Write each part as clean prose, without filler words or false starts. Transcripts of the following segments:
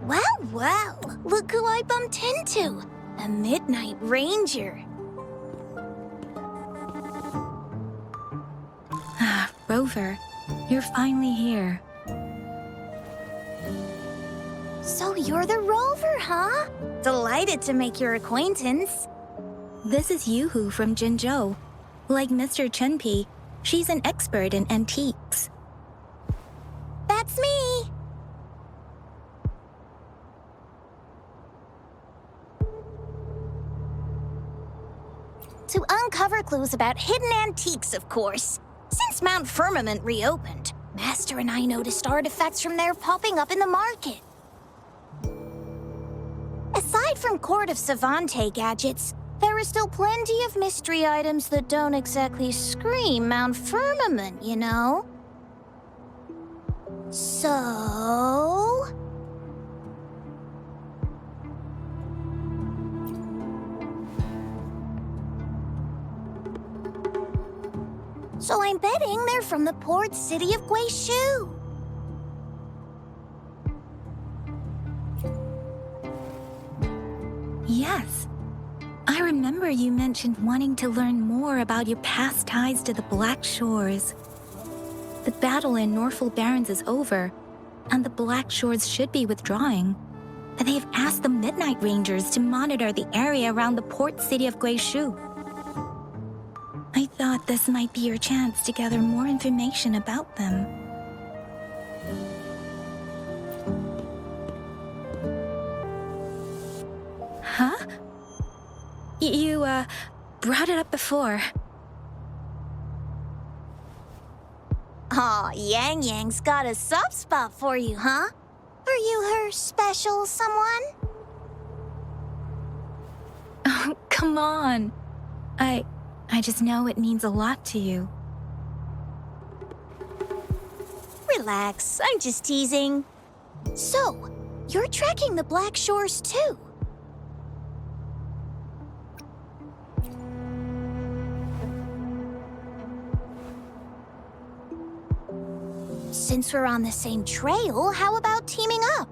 Well, well, look who I bumped into. A Midnight Ranger. Ah, Rover, you're finally here. So you're the Rover, huh? Delighted to make your acquaintance. This is Yoo-hoo from Jinzhou. Like Mr. Chunpei, she's an expert in antiques. That's me. To uncover clues about hidden antiques, of course. Since Mount Firmament reopened, Master and I noticed artifacts from there popping up in the market. Aside from Court of Savante gadgets, there are still plenty of mystery items that don't exactly scream Mount Firmament, you know? So... So I'm betting they're from the port city of Guishu. Yes. I remember you mentioned wanting to learn more about your past ties to the Black Shores. The battle in Norfolk Barrens is over, and the Black Shores should be withdrawing. But they've asked the Midnight Rangers to monitor the area around the port city of Guishu. I thought this might be your chance to gather more information about them. Huh? You, brought it up before. Aw, Yang Yang's got a soft spot for you, huh? Are you her special someone? Oh, come on. I just know it means a lot to you. Relax, I'm just teasing. So, you're tracking the Black Shores too? Since we're on the same trail, how about teaming up?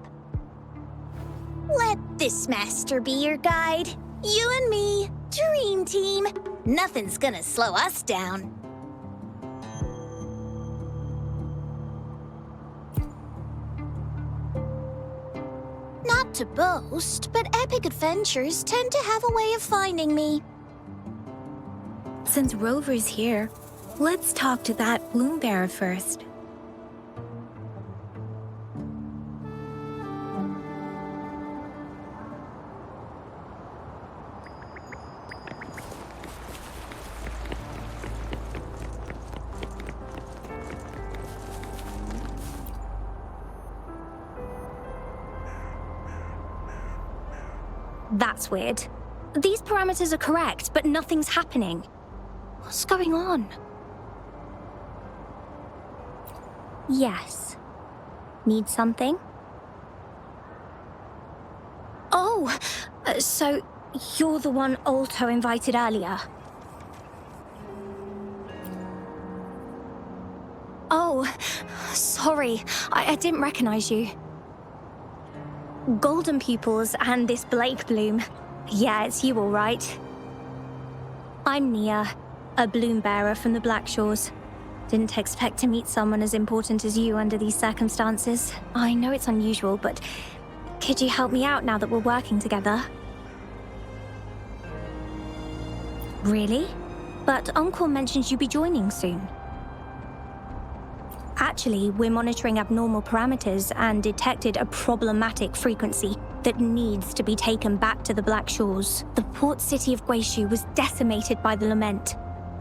Let this master be your guide. You and me, dream team. Nothing's gonna slow us down. Not to boast, but epic adventures tend to have a way of finding me. Since Rover's here, let's talk to that bloom bearer first. That's weird. These parameters are correct, but nothing's happening. What's going on? Yes. Need something? Oh, so you're the one Alto invited earlier. Oh, sorry. I didn't recognize you. Golden pupils and this Blake bloom. Yeah, it's you all right. I'm Nia, a bloom bearer from the Black Shores. Didn't expect to meet someone as important as you under these circumstances. I know it's unusual, but could you help me out now that we're working together? Really? But Uncle mentioned you'd be joining soon. Actually, we're monitoring abnormal parameters and detected a problematic frequency that needs to be taken back to the Black Shores. The port city of Guishu was decimated by the lament.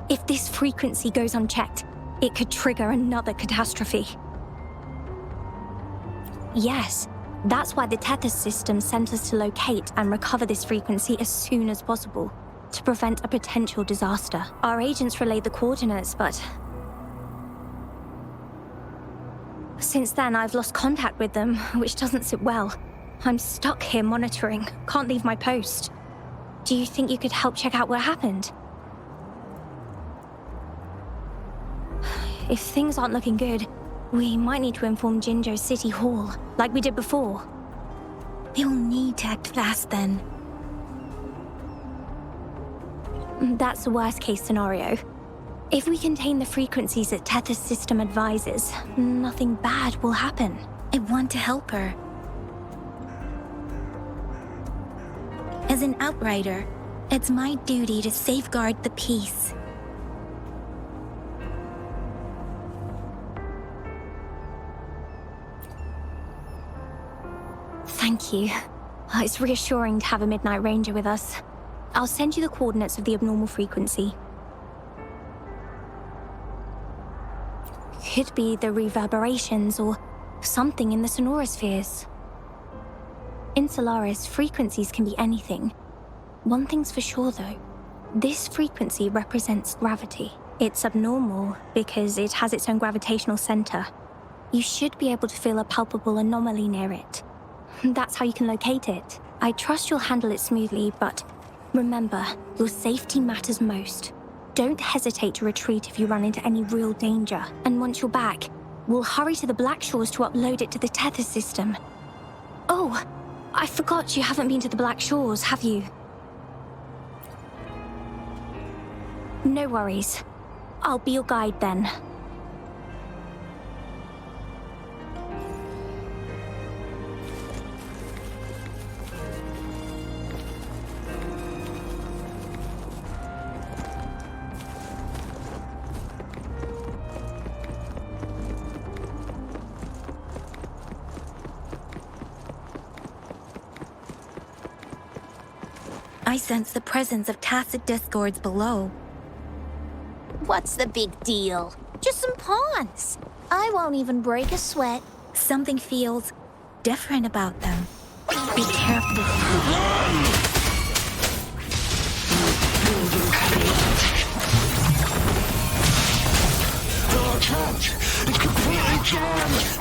If this frequency goes unchecked, it could trigger another catastrophe. Yes, that's why the Tethys system sent us to locate and recover this frequency as soon as possible, to prevent a potential disaster. Our agents relayed the coordinates, but since then, I've lost contact with them, which doesn't sit well. I'm stuck here monitoring, can't leave my post. Do you think you could help check out what happened? If things aren't looking good, We might need to inform Jinjo's City Hall, like we did before. We'll need to act fast then. That's the worst case scenario. If we contain the frequencies that Tetha's system advises, nothing bad will happen. I want to help her. As an outrider, it's my duty to safeguard the peace. Thank you. It's reassuring to have a Midnight Ranger with us. I'll send you the coordinates of the abnormal frequency. Could be the reverberations or something in the sonorospheres. In Solaris, frequencies can be anything. One thing's for sure though. This frequency represents gravity. It's abnormal because it has its own gravitational center. You should be able to feel a palpable anomaly near it. That's how you can locate it. I trust you'll handle it smoothly, but remember, your safety matters most. Don't hesitate to retreat if you run into any real danger. And once you're back, we'll hurry to the Black Shores to upload it to the Tether system. Oh, I forgot you haven't been to the Black Shores, have you? No worries. I'll be your guide then. I sense the presence of tacit discords below. What's the big deal? Just some pawns. I won't even break a sweat. Something feels different about them. Be careful. The attack is completely jammed.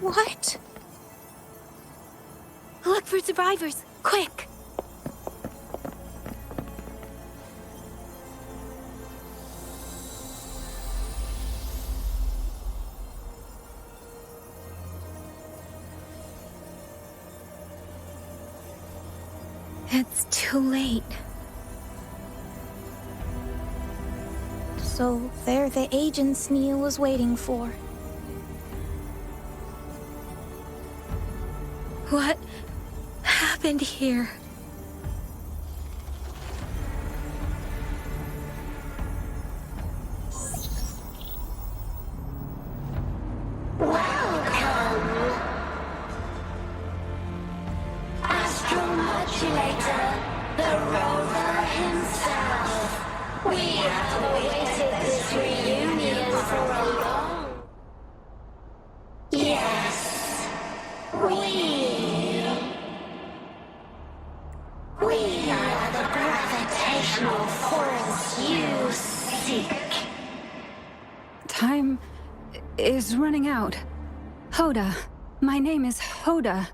What? Look for survivors, quick! It's too late. So they're the agents Neil was waiting for. What happened here? Astromodulator, the rover himself. We have awaited this reunion for a long... Yes, we are the gravitational force you seek. Time is running out. Hoda. My name is Hoda.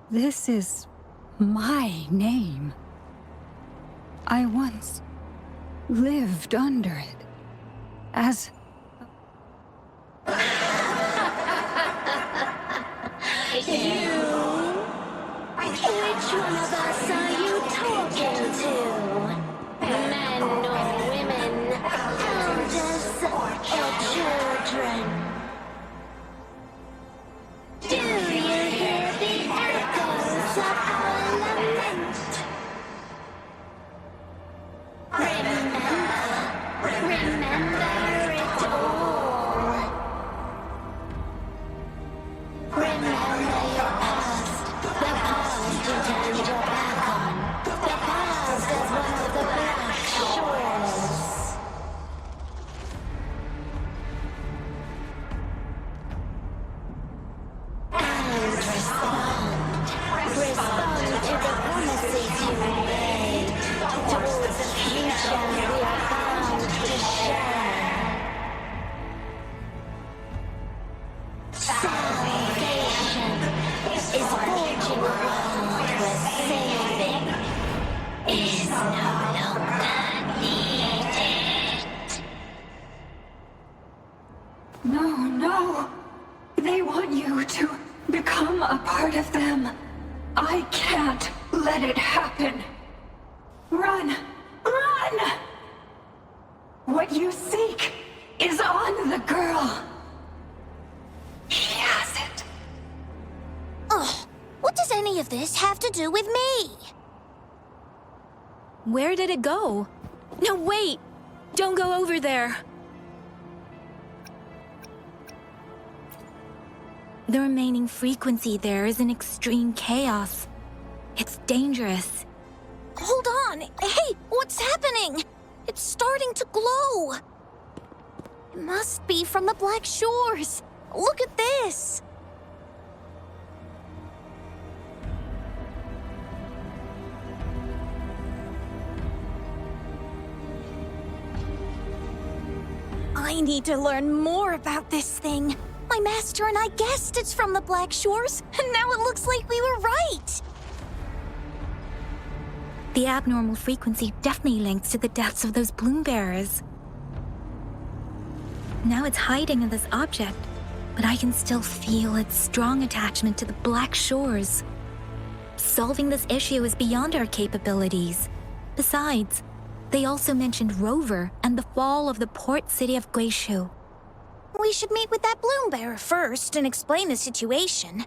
This is my name. I once lived under it as... Which one of us are you talking to? Men or women? Elders or children? Do you hear the echoes of our lament? Remember, it's Salvation is forging a world where saving is no longer needed. No, no. They want you to become a part of them. I can't let it happen. Run! Run! What you seek is on the girl. She has it. Ugh, what does any of this have to do with me? Where did it go? No, wait! Don't go over there! The remaining frequency there is in extreme chaos. It's dangerous. Hold on. Hey, what's happening? It's starting to glow. It must be from the Black Shores. Look at this. I need to learn more about this thing. My master and I guessed it's from the Black Shores, and now it looks like we were right. The abnormal frequency definitely links to the deaths of those bloom bearers. Now it's hiding in this object, but I can still feel its strong attachment to the Black Shores. Solving this issue is beyond our capabilities. Besides, they also mentioned Rover and the fall of the port city of Guishu. We should meet with that bloom bearer first and explain the situation.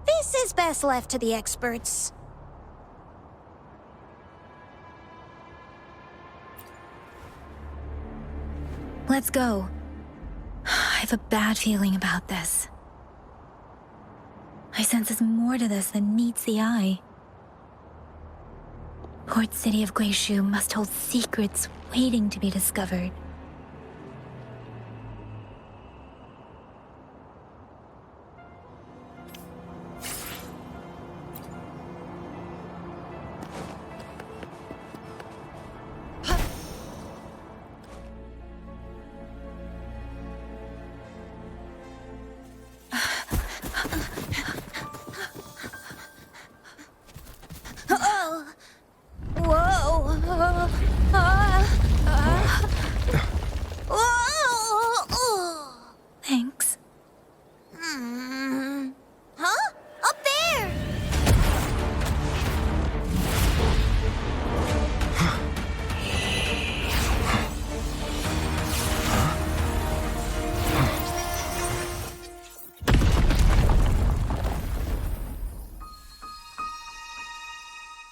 This is best left to the experts. Let's go. I have a bad feeling about this. I sense there's more to this than meets the eye. Port City of Guishu must hold secrets waiting to be discovered. Thanks. Huh? Up there!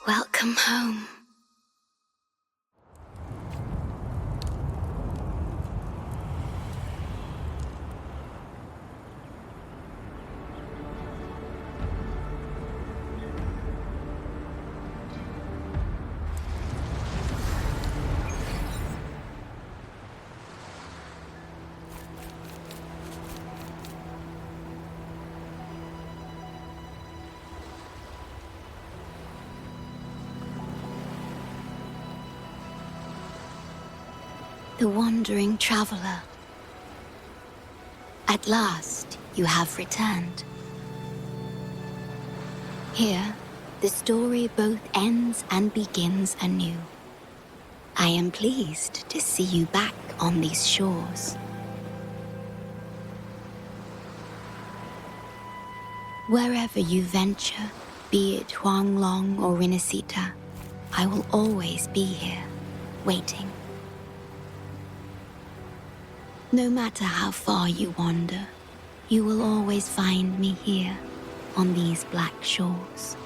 Welcome home. The wandering traveler. At last, you have returned. Here, the story both ends and begins anew. I am pleased to see you back on these shores. Wherever you venture, be it Huanglong or Rinasita, I will always be here, waiting. No matter how far you wander, you will always find me here on these black shores.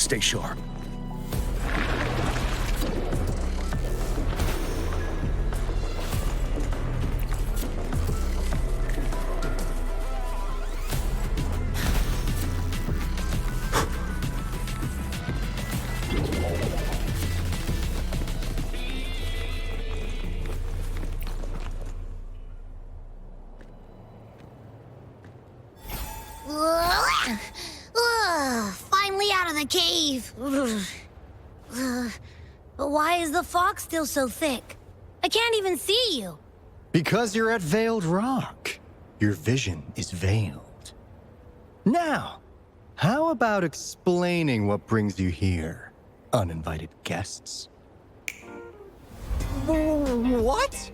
stay sharp. Finally out of the cave. But why is the fog still so thick? I can't even see you. Because you're at Veiled Rock. Your vision is veiled. Now, how about explaining what brings you here, uninvited guests? What?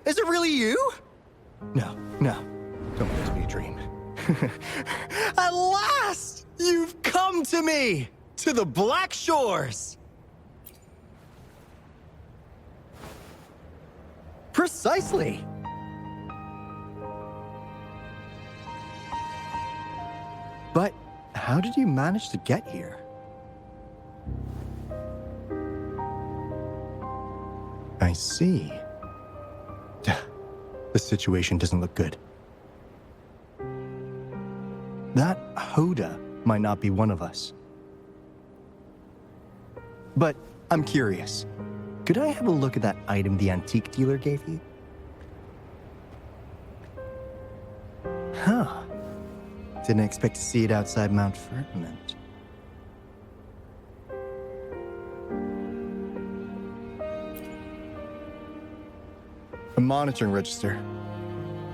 Is it really you? No. Don't let this be a dream. At last! You've come to me! To the Black Shores! Precisely! But how did you manage to get here? I see. The situation doesn't look good. That Hoda might not be one of us. But I'm curious. Could I have a look at that item the antique dealer gave you? Huh. Didn't expect to see it outside Mount Firmament. A monitoring register.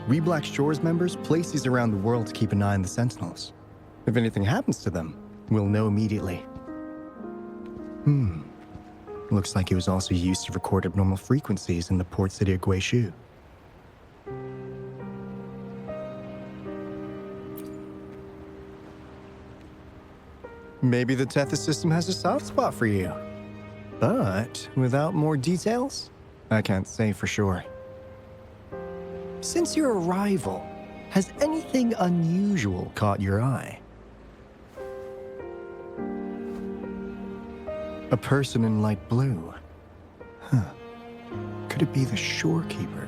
We Black Shores members place these around the world to keep an eye on the Sentinels. If anything happens to them, we'll know immediately. Looks like it was also used to record abnormal frequencies in the port city of Guishu. Maybe the Tethys system has a soft spot for you. But without more details, I can't say for sure. Since your arrival, has anything unusual caught your eye? A person in light blue. Huh. Could it be the shorekeeper?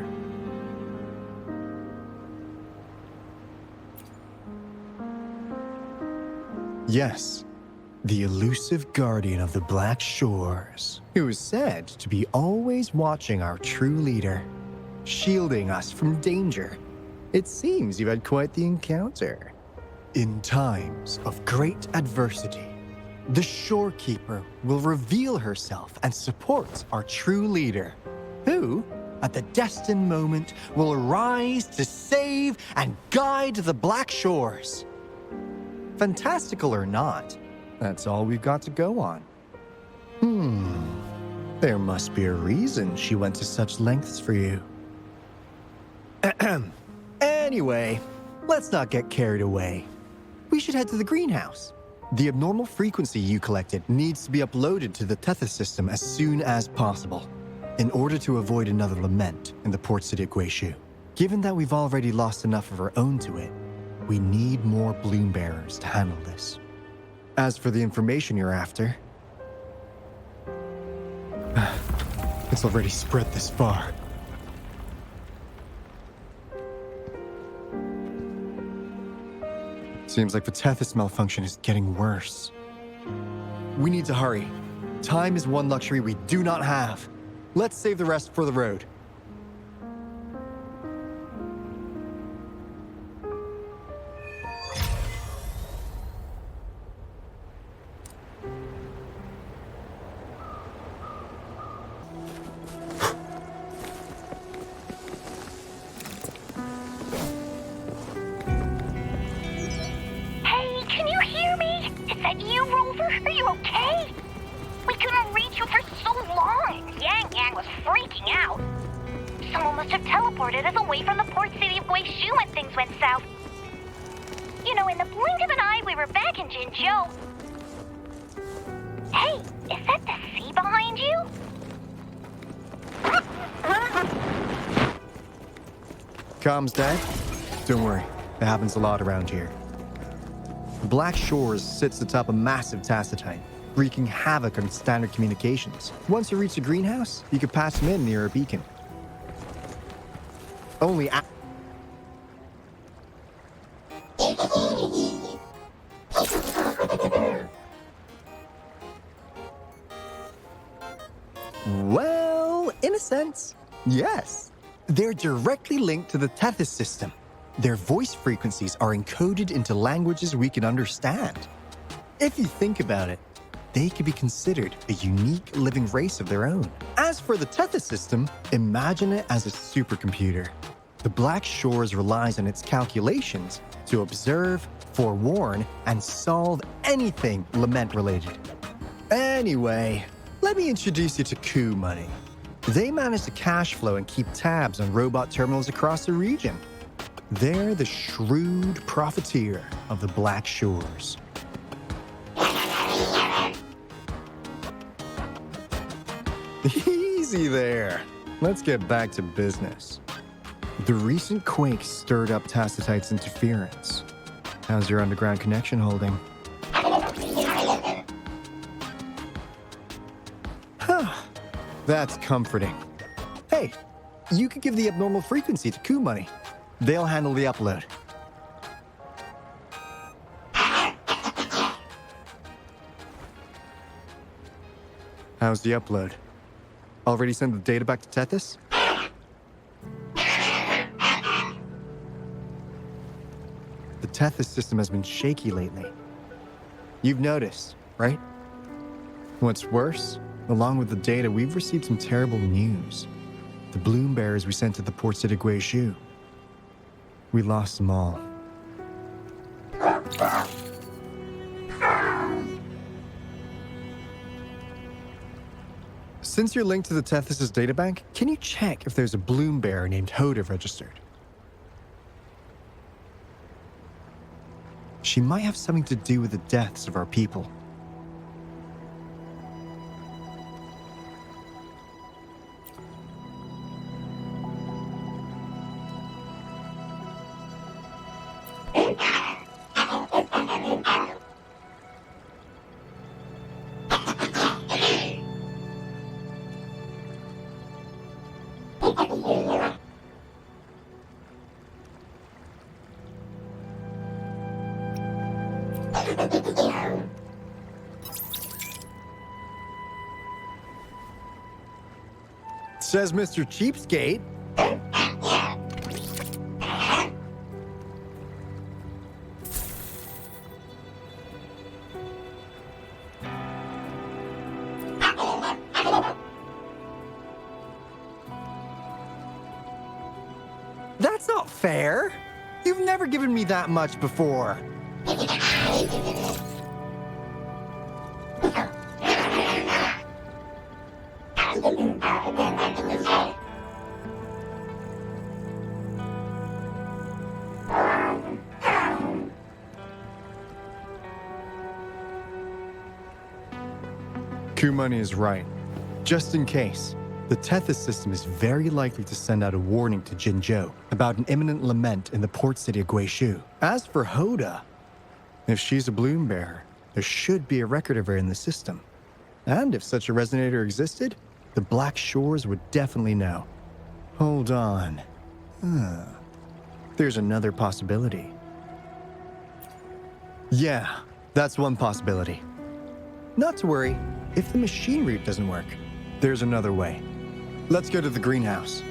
Yes, the elusive guardian of the Black Shores, who is said to be always watching our true leader, shielding us from danger. It seems you've had quite the encounter. In times of great adversity, the Shorekeeper will reveal herself and support our true leader, who, at the destined moment, will arise to save and guide the Black Shores. Fantastical or not, that's all we've got to go on. There must be a reason she went to such lengths for you. Anyway, let's not get carried away. We should head to the greenhouse. The abnormal frequency you collected needs to be uploaded to the Tethys system as soon as possible, in order to avoid another lament in the port city of Guishu. Given that we've already lost enough of our own to it, we need more bloom bearers to handle this. As for the information you're after, it's already spread this far. Seems like the Tethys malfunction is getting worse. We need to hurry. Time is one luxury we do not have. Let's save the rest for the road. Comms dead? Don't worry, it happens a lot around here. The Black Shores sits atop a massive tacitite, wreaking havoc on standard communications. Once you reach the greenhouse, you can patch them in near a beacon. Only Well, in a sense, yes. They're directly linked to the Tethys system. Their voice frequencies are encoded into languages we can understand. If you think about it, they could be considered a unique living race of their own. As for the Tethys system, imagine it as a supercomputer. The Black Shores relies on its calculations to observe, forewarn, and solve anything lament-related. Anyway, let me introduce you to Coup Money. They manage to cash flow and keep tabs on robot terminals across the region. They're the shrewd profiteer of the Black Shores. Easy there. Let's get back to business. The recent quake stirred up Tacitite's interference. How's your underground connection holding? That's comforting. Hey, you could give the abnormal frequency to Coup Money. They'll handle the upload. How's the upload? Already sent the data back to Tethys? The Tethys system has been shaky lately. You've noticed, right? What's worse, along with the data, we've received some terrible news. The bloom bearers we sent to the port city Guizhou. We lost them all. Since you're linked to the Tethys' databank, can you check if there's a bloom bearer named Hoda registered? She might have something to do with the deaths of our people. Says Mr. Cheapskate. That's not fair. You've never given me that much before. Coup Money is right. Just in case, the Tethys system is very likely to send out a warning to Jinzhou about an imminent lament in the port city of Guizhou. As for Hoda, if she's a bloom bearer, there should be a record of her in the system. And if such a resonator existed, the Black Shores would definitely know. Hold on. There's another possibility. Yeah, that's one possibility. Not to worry, if the machine route doesn't work, there's another way. Let's go to the greenhouse.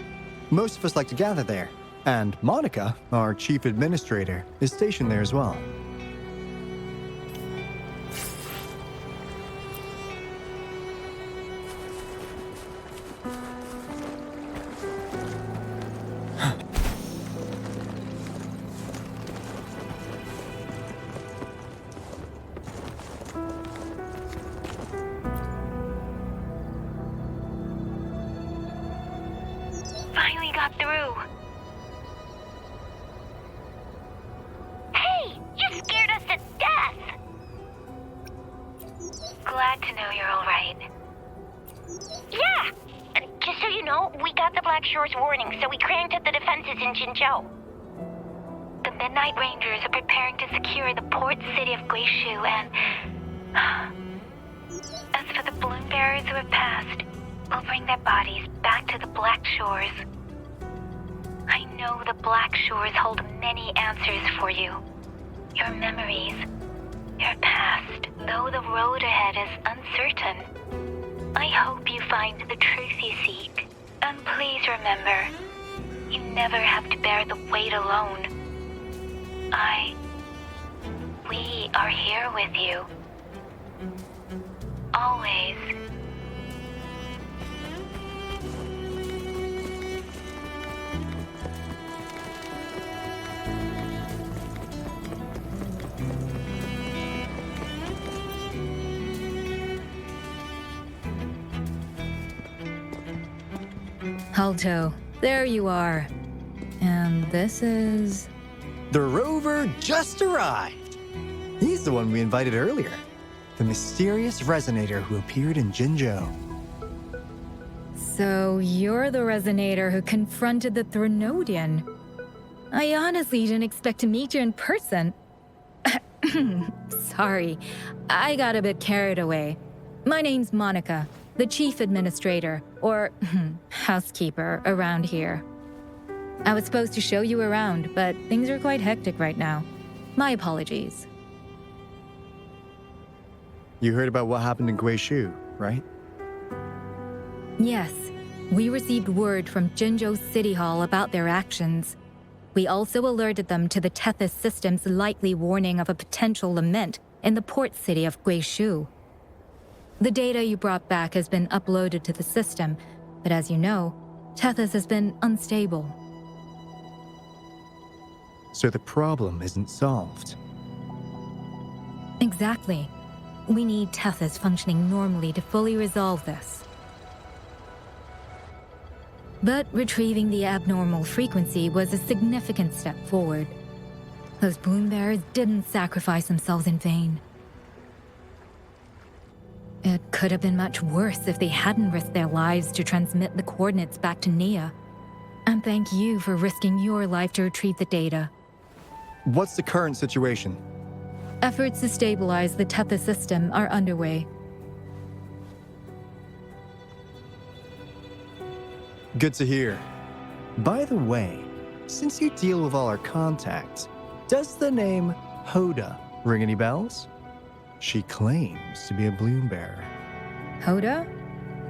Most of us like to gather there, and Monica, our chief administrator, is stationed there as well. Finally got through. Hey, you scared us to death. Glad to know you're all right. Yeah, just so you no, we got the Black Shore's warning, so we cranked up the defenses in Jinzhou. The Midnight Rangers are preparing to secure the port city of Guishu, and... as for the balloon bearers who have passed, we'll bring their bodies back to the Black Shores. I know the Black Shores hold many answers for you. Your memories, your past, though the road ahead is uncertain. I hope you find the truth you seek. And please remember, you never have to bear the weight alone. We are here with you. Always. Alto, there you are. And this is... The rover just arrived. He's the one we invited earlier. The mysterious resonator who appeared in Jinzhou. So you're the resonator who confronted the Threnodian. I honestly didn't expect to meet you in person. Sorry, I got a bit carried away. My name's Monica, the chief administrator, or housekeeper around here. I was supposed to show you around, but things are quite hectic right now. My apologies. You heard about what happened in Guishu, right? Yes, we received word from Jinzhou City Hall about their actions. We also alerted them to the Tethys system's likely warning of a potential lament in the port city of Guishu. The data you brought back has been uploaded to the system, but as you know, Tethys has been unstable. So the problem isn't solved. Exactly. We need Tethys functioning normally to fully resolve this. But retrieving the abnormal frequency was a significant step forward. Those balloon bearers didn't sacrifice themselves in vain. It could have been much worse if they hadn't risked their lives to transmit the coordinates back to Nia. And thank you for risking your life to retrieve the data. What's the current situation? Efforts to stabilize the Tethys system are underway. Good to hear. By the way, since you deal with all our contacts, does the name Hoda ring any bells? She claims to be a bloom bearer. Hoda?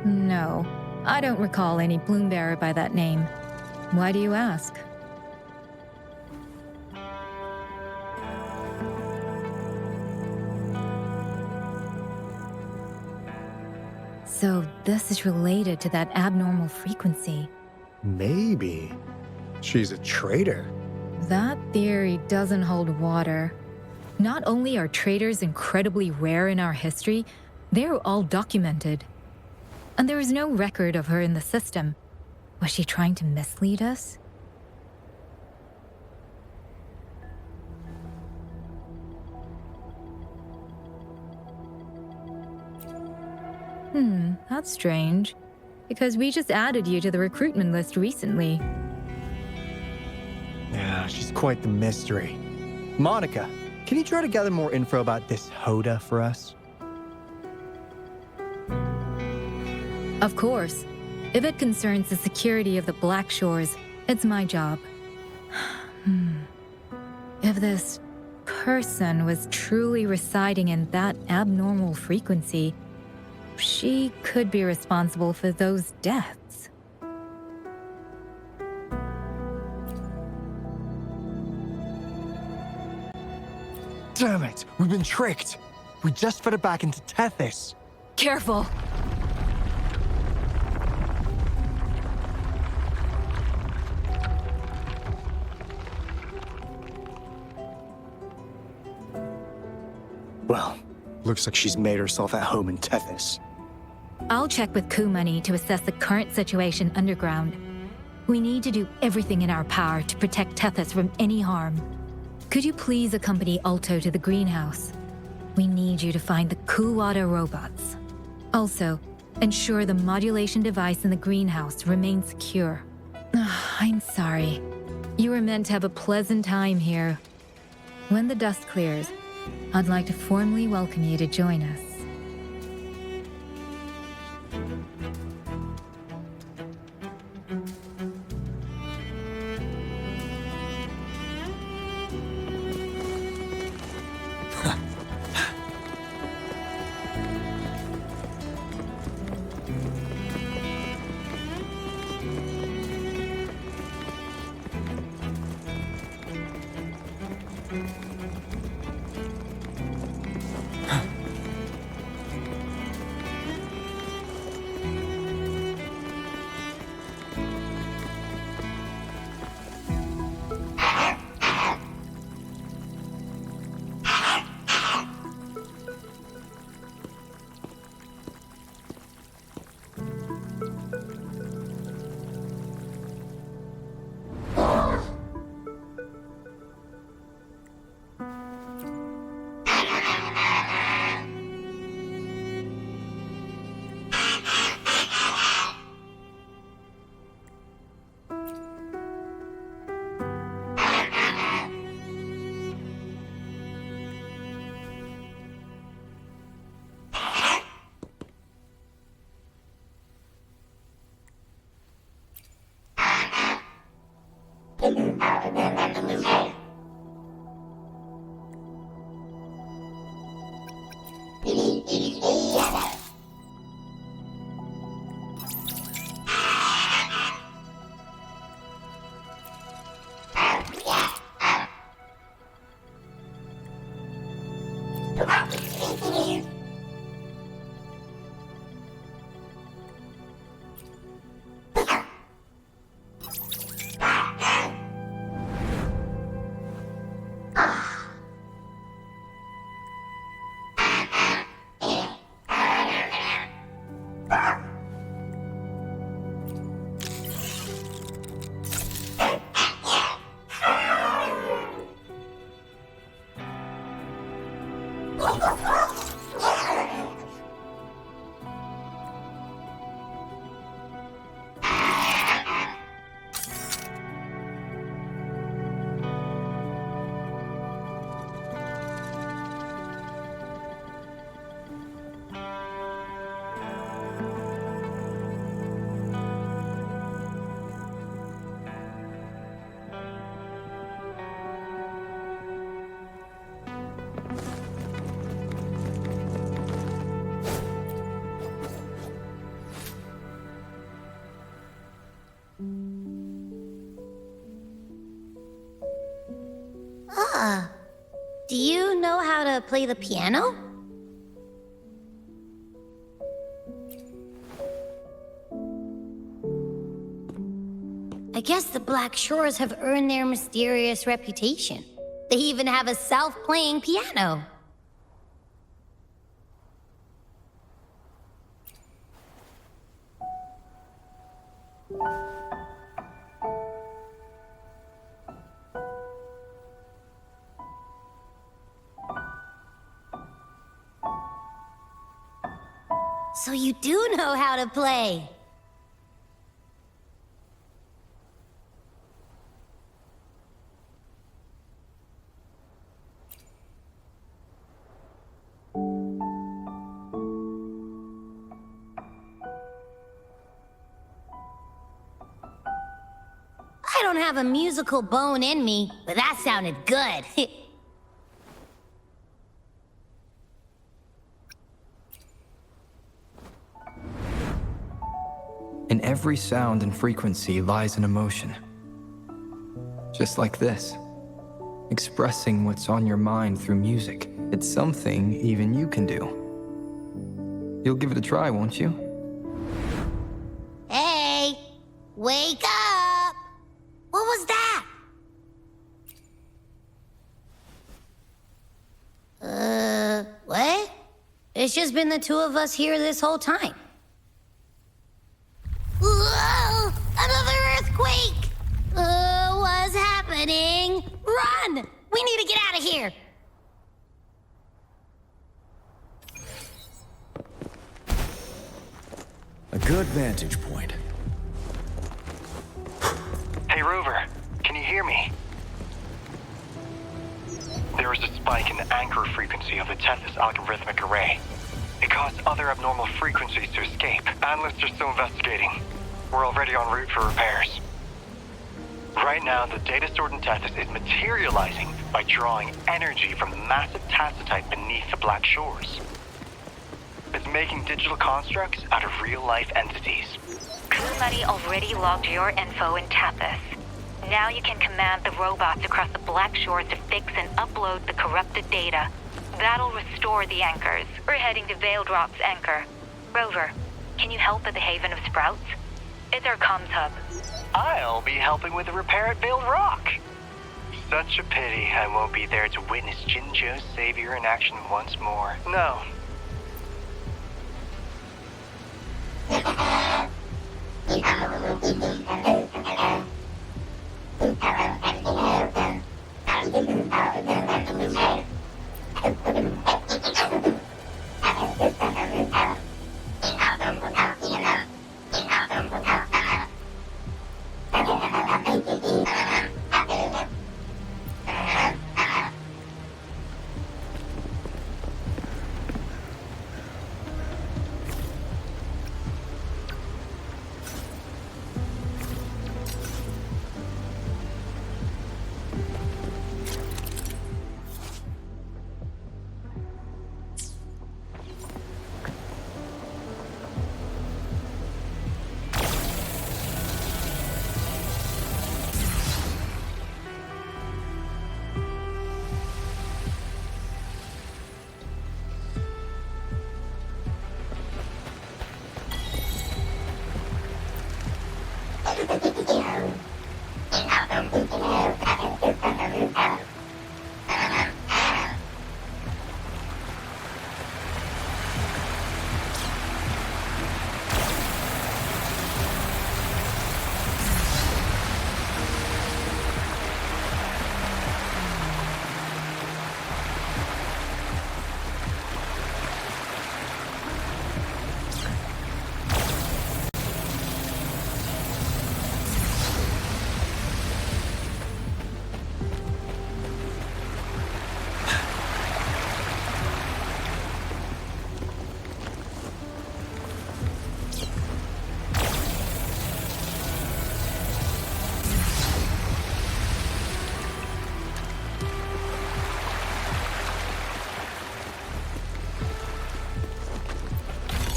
No, I don't recall any bloom bearer by that name. Why do you ask? So this is related to that abnormal frequency. Maybe. She's a traitor. That theory doesn't hold water. Not only are traitors incredibly rare in our history, they're all documented. And there is no record of her in the system. Was she trying to mislead us? That's strange. Because we just added you to the recruitment list recently. Yeah, she's quite the mystery. Monica, can you try to gather more info about this Hoda for us? Of course. If it concerns the security of the Black Shores, it's my job. If this person was truly residing in that abnormal frequency, she could be responsible for those deaths. Damn it! We've been tricked! We just fed it back into Tethys. Careful! Well, looks like she's made herself at home in Tethys. I'll check with Kumani to assess the current situation underground. We need to do everything in our power to protect Tethys from any harm. Could you please accompany Alto to the greenhouse? We need you to find the Kuwata robots. Also, Ensure the modulation device in the greenhouse remains secure. I'm sorry. You were meant to have a pleasant time here. When the dust clears, I'd like to formally welcome you to join us. Do you know how to play the piano? I guess the Black Shores have earned their mysterious reputation. They even have a self-playing piano. So you do know how to play. I don't have a musical bone in me, but that sounded good. In every sound and frequency lies an emotion. Just like this. Expressing what's on your mind through music. It's something even you can do. You'll give it a try, won't you? Hey! Wake up! What was that? What? It's just been the two of us here this whole time. Whoa! Another earthquake! What's happening? Run! We need to get out of here! A good vantage point. Hey, Rover, can you hear me? There is a spike in the anchor frequency of the Tethys algorithmic array. It caused other abnormal frequencies to escape. Analysts are still investigating. We're already en route for repairs. Right now, the data stored in Tethys is materializing by drawing energy from the massive tacitite beneath the Black Shores. It's making digital constructs out of real-life entities. Kumari already logged your info in Tethys. Now you can command the robots across the Black Shores to fix and upload the corrupted data. That'll restore the anchors. We're heading to Veiled Rock's anchor. Rover, can you help at the Haven of Sprouts? It's our comms hub. I'll be helping with the repair at Veiled Rock. Such a pity I won't be there to witness Jinzhou's savior in action once more. No.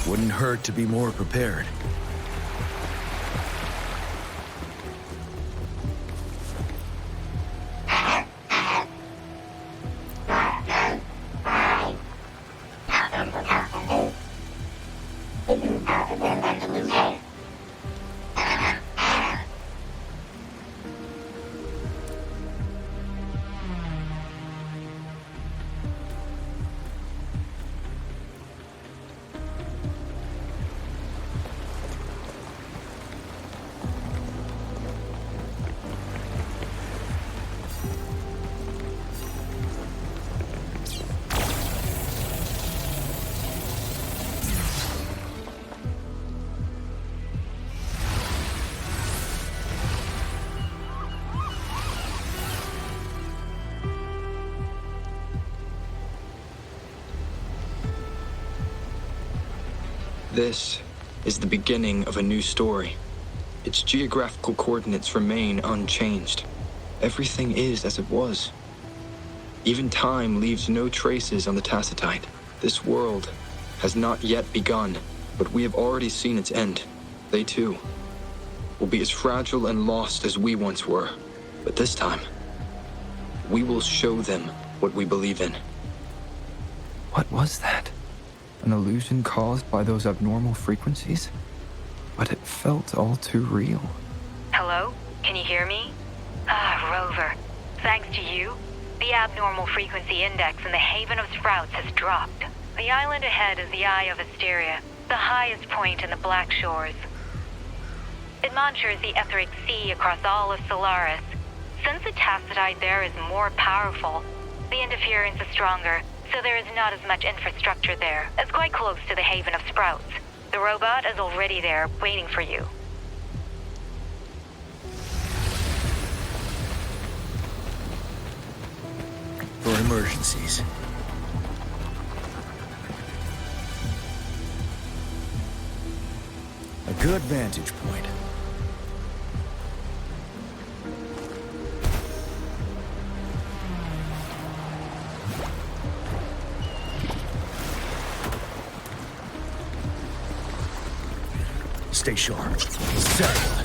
Wouldn't hurt to be more prepared. This is the beginning of a new story. Its geographical coordinates remain unchanged. Everything is as it was. Even time leaves no traces on the tacitite. This world has not yet begun, but we have already seen its end. They too will be as fragile and lost as we once were. But this time, we will show them what we believe in. What was that? An illusion caused by those abnormal frequencies? But it felt all too real. Hello? Can you hear me? Rover. Thanks to you, the abnormal frequency index in the Haven of Sprouts has dropped. The island ahead is the Eye of Asteria, the highest point in the Black Shores. It monitors the etheric sea across all of Solaris. Since the tacitite there is more powerful, the interference is stronger, so there is not as much infrastructure there. It's quite close to the Haven of Sprouts. The robot is already there, waiting for you. For emergencies. A good vantage point. Stay sharp. Settle.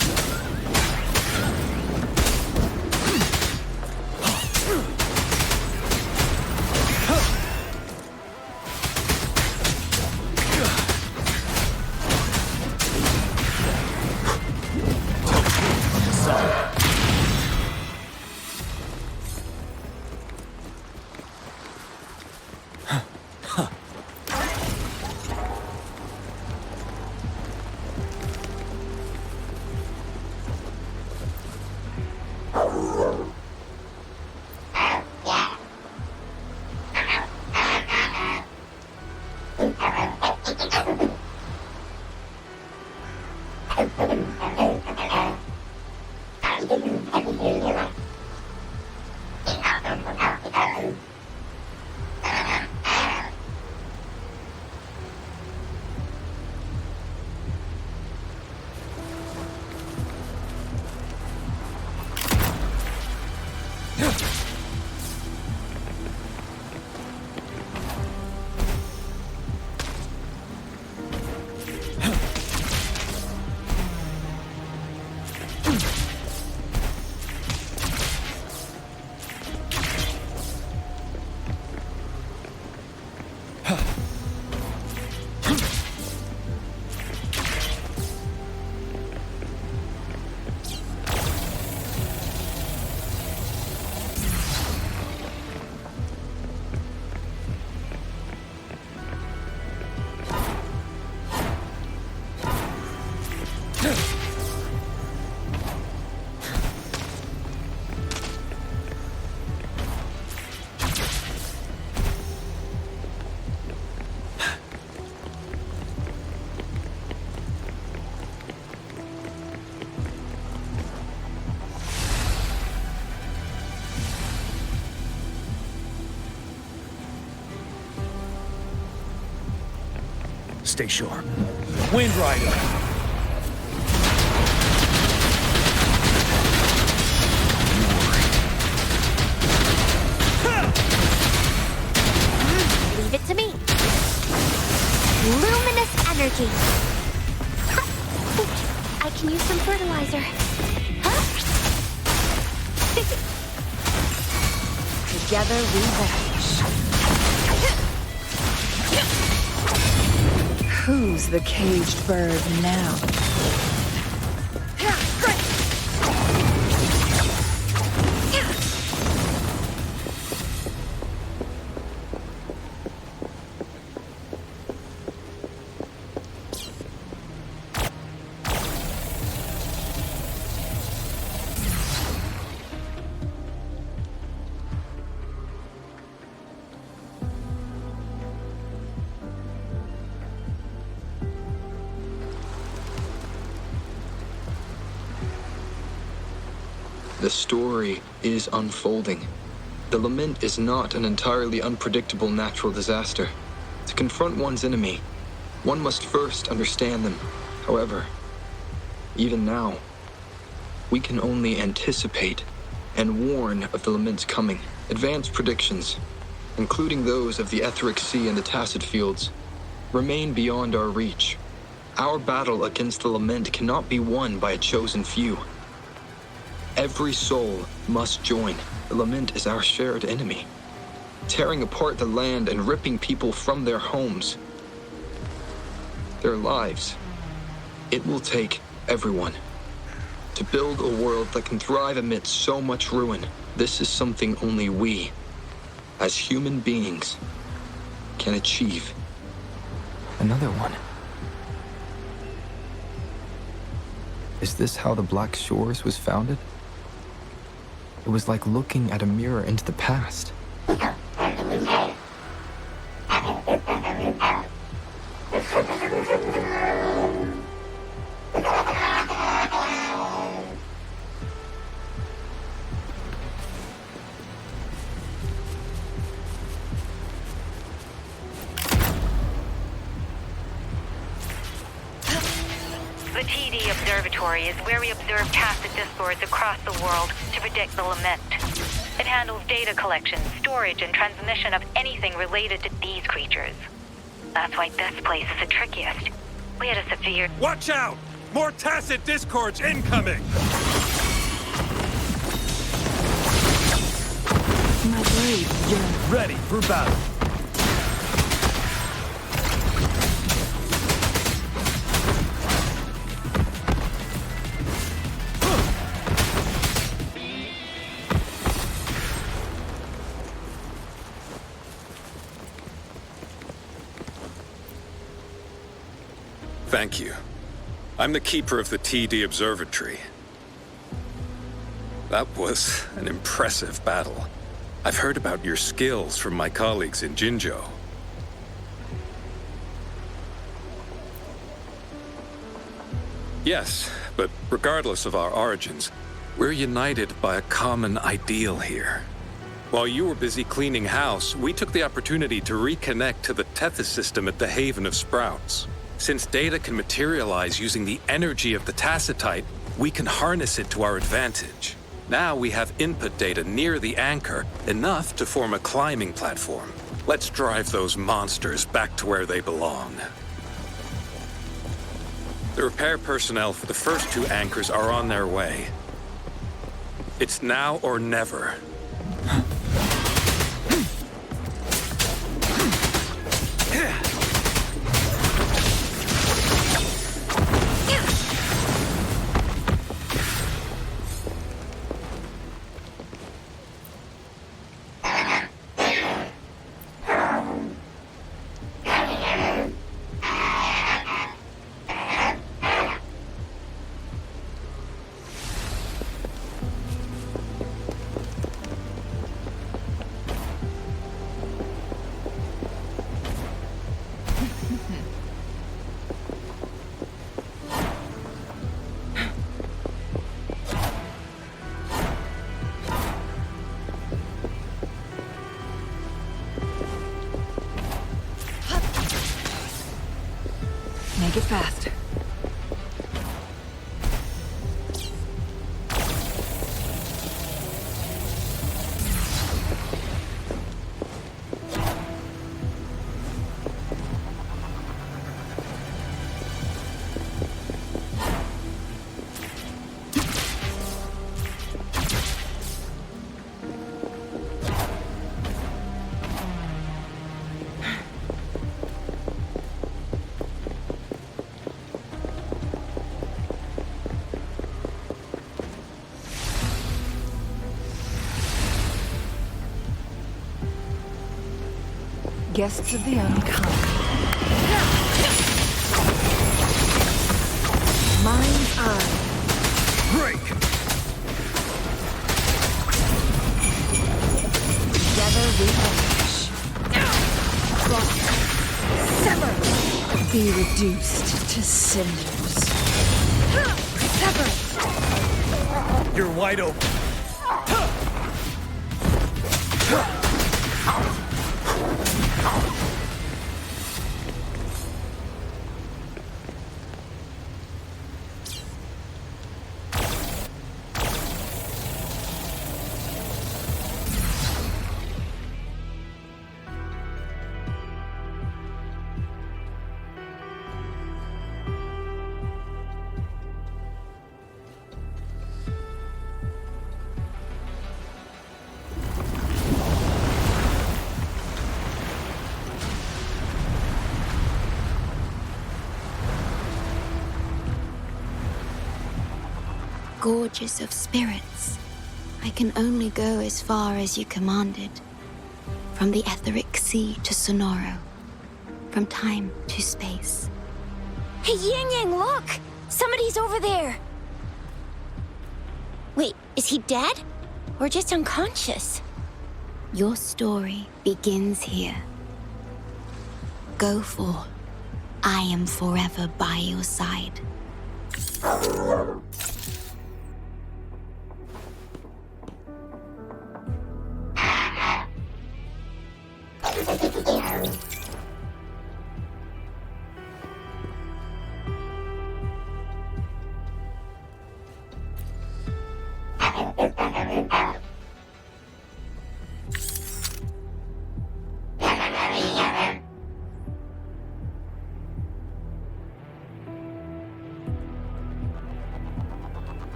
Stay sharp. Wind Rider! Leave it to me. Luminous energy. I can use some fertilizer. Together we vanish. Who's the caged bird now? The story is unfolding. The lament is not an entirely unpredictable natural disaster. To confront one's enemy, one must first understand them. However, even now, we can only anticipate and warn of the lament's coming. Advanced predictions, including those of the Etheric Sea and the Tacit Fields, remain beyond our reach. Our battle against the lament cannot be won by a chosen few. Every soul must join. The lament is our shared enemy, tearing apart the land and ripping people from their homes, their lives. It will take everyone to build a world that can thrive amidst so much ruin. This is something only we, as human beings, can achieve. Another one. Is this how the Black Shores was founded? It was like looking at a mirror into the past. The TD Observatory is where we observe tacit discords across the world to predict the lament. It handles data collection, storage, and transmission of anything related to these creatures. That's why this place is the trickiest. We had a severe... Watch out! More tacit discords incoming! My blade yearns. Ready for battle. Thank you. I'm the keeper of the TD Observatory. That was an impressive battle. I've heard about your skills from my colleagues in Jinzhou. Yes, but regardless of our origins, we're united by a common ideal here. While you were busy cleaning house, we took the opportunity to reconnect to the Tethys system at the Haven of Sprouts. Since data can materialize using the energy of the Tacitite, we can harness it to our advantage. Now we have input data near the anchor, enough to form a climbing platform. Let's drive those monsters back to where they belong. The repair personnel for the first two anchors are on their way. It's now or never. Make it fast. Guests of the unkind. Mind's eye. Break! Together we perish. Sever. Be reduced to cinders. Sever. You're wide open. Gorges of spirits. I can only go as far as you commanded. From the etheric sea to Sonoro. From time to space. Hey, Yang Yang, look! Somebody's over there! Wait, is he dead? Or just unconscious? Your story begins here. Go forth. I am forever by your side.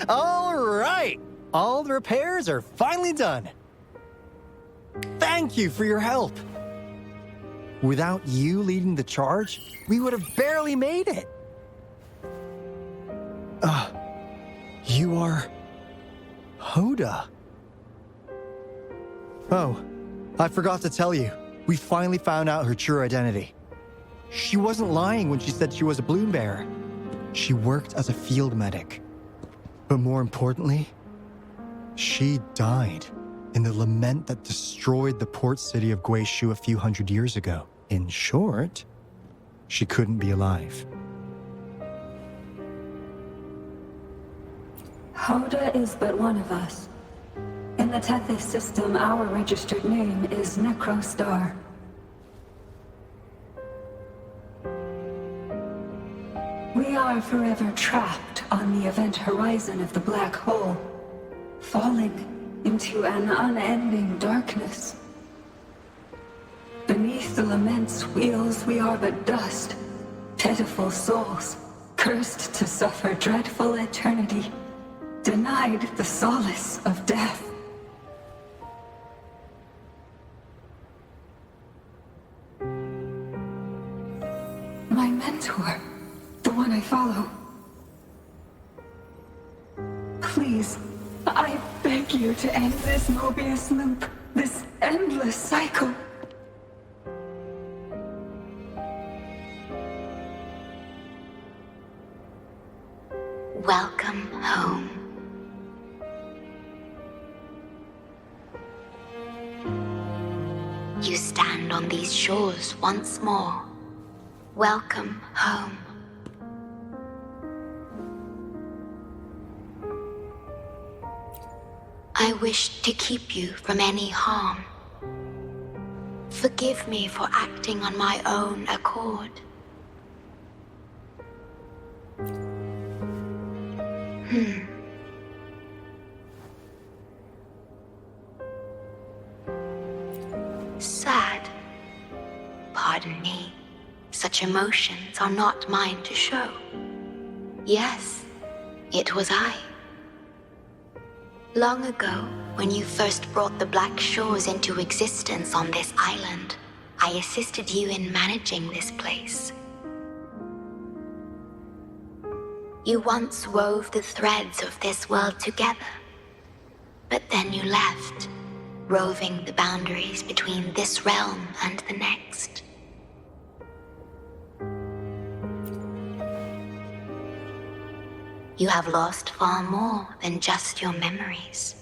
All right! All the repairs are finally done. Thank you for your help. Without you leading the charge, we would have barely made it. You are... Hoda. Oh, I forgot to tell you. We finally found out her true identity. She wasn't lying when she said she was a bloom bearer. She worked as a field medic. But more importantly, she died in the lament that destroyed the port city of Guishu a few hundred years ago. In short, she couldn't be alive. Hoda is but one of us. In the Tethys system, our registered name is Necrostar. We are forever trapped on the event horizon of the black hole, falling into an unending darkness. Beneath the lament's wheels, we are but dust, pitiful souls, cursed to suffer dreadful eternity, denied the solace of death. My mentor, the one I follow. Please, I beg you to end this Mobius loop, this endless cycle. Welcome home. You stand on these shores once more. Welcome home. I wish to keep you from any harm. Forgive me for acting on my own accord. Sad. Pardon me. Such emotions are not mine to show. Yes, it was I. Long ago, when you first brought the Black Shores into existence on this island, I assisted you in managing this place. You once wove the threads of this world together, but then you left, roving the boundaries between this realm and the next. You have lost far more than just your memories.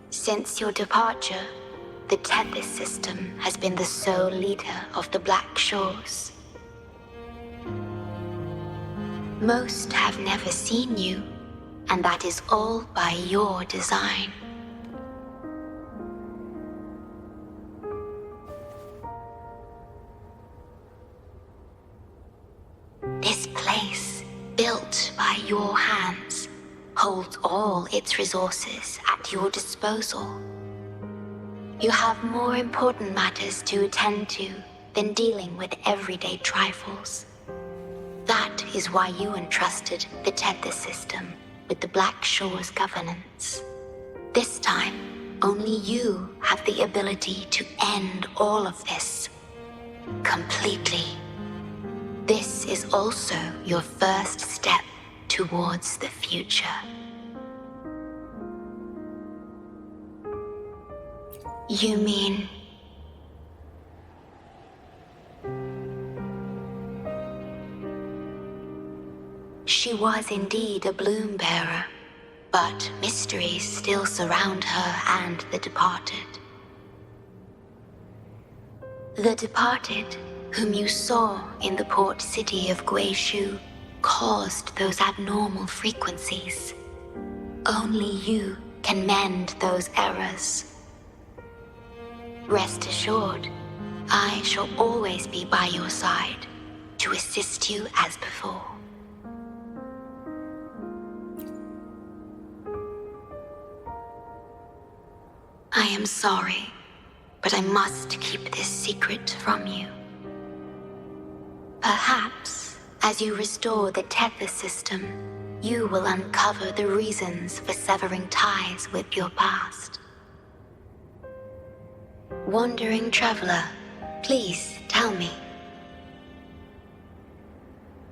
Since your departure, the Tethys system has been the sole leader of the Black Shores. Most have never seen you, and that is all by your design. This place, built by your hands, holds all its resources at your disposal. You have more important matters to attend to than dealing with everyday trifles. That is why you entrusted the Tethys system with the Black Shores governance. This time, only you have the ability to end all of this. Completely. This is also your first step towards the future. You mean... She was indeed a bloom bearer, but mysteries still surround her and the departed. The departed, whom you saw in the port city of Guishu, caused those abnormal frequencies. Only you can mend those errors. Rest assured, I shall always be by your side to assist you as before. I am sorry, but I must keep this secret from you. Perhaps, as you restore the Tether system, you will uncover the reasons for severing ties with your past. Wandering traveler, please tell me.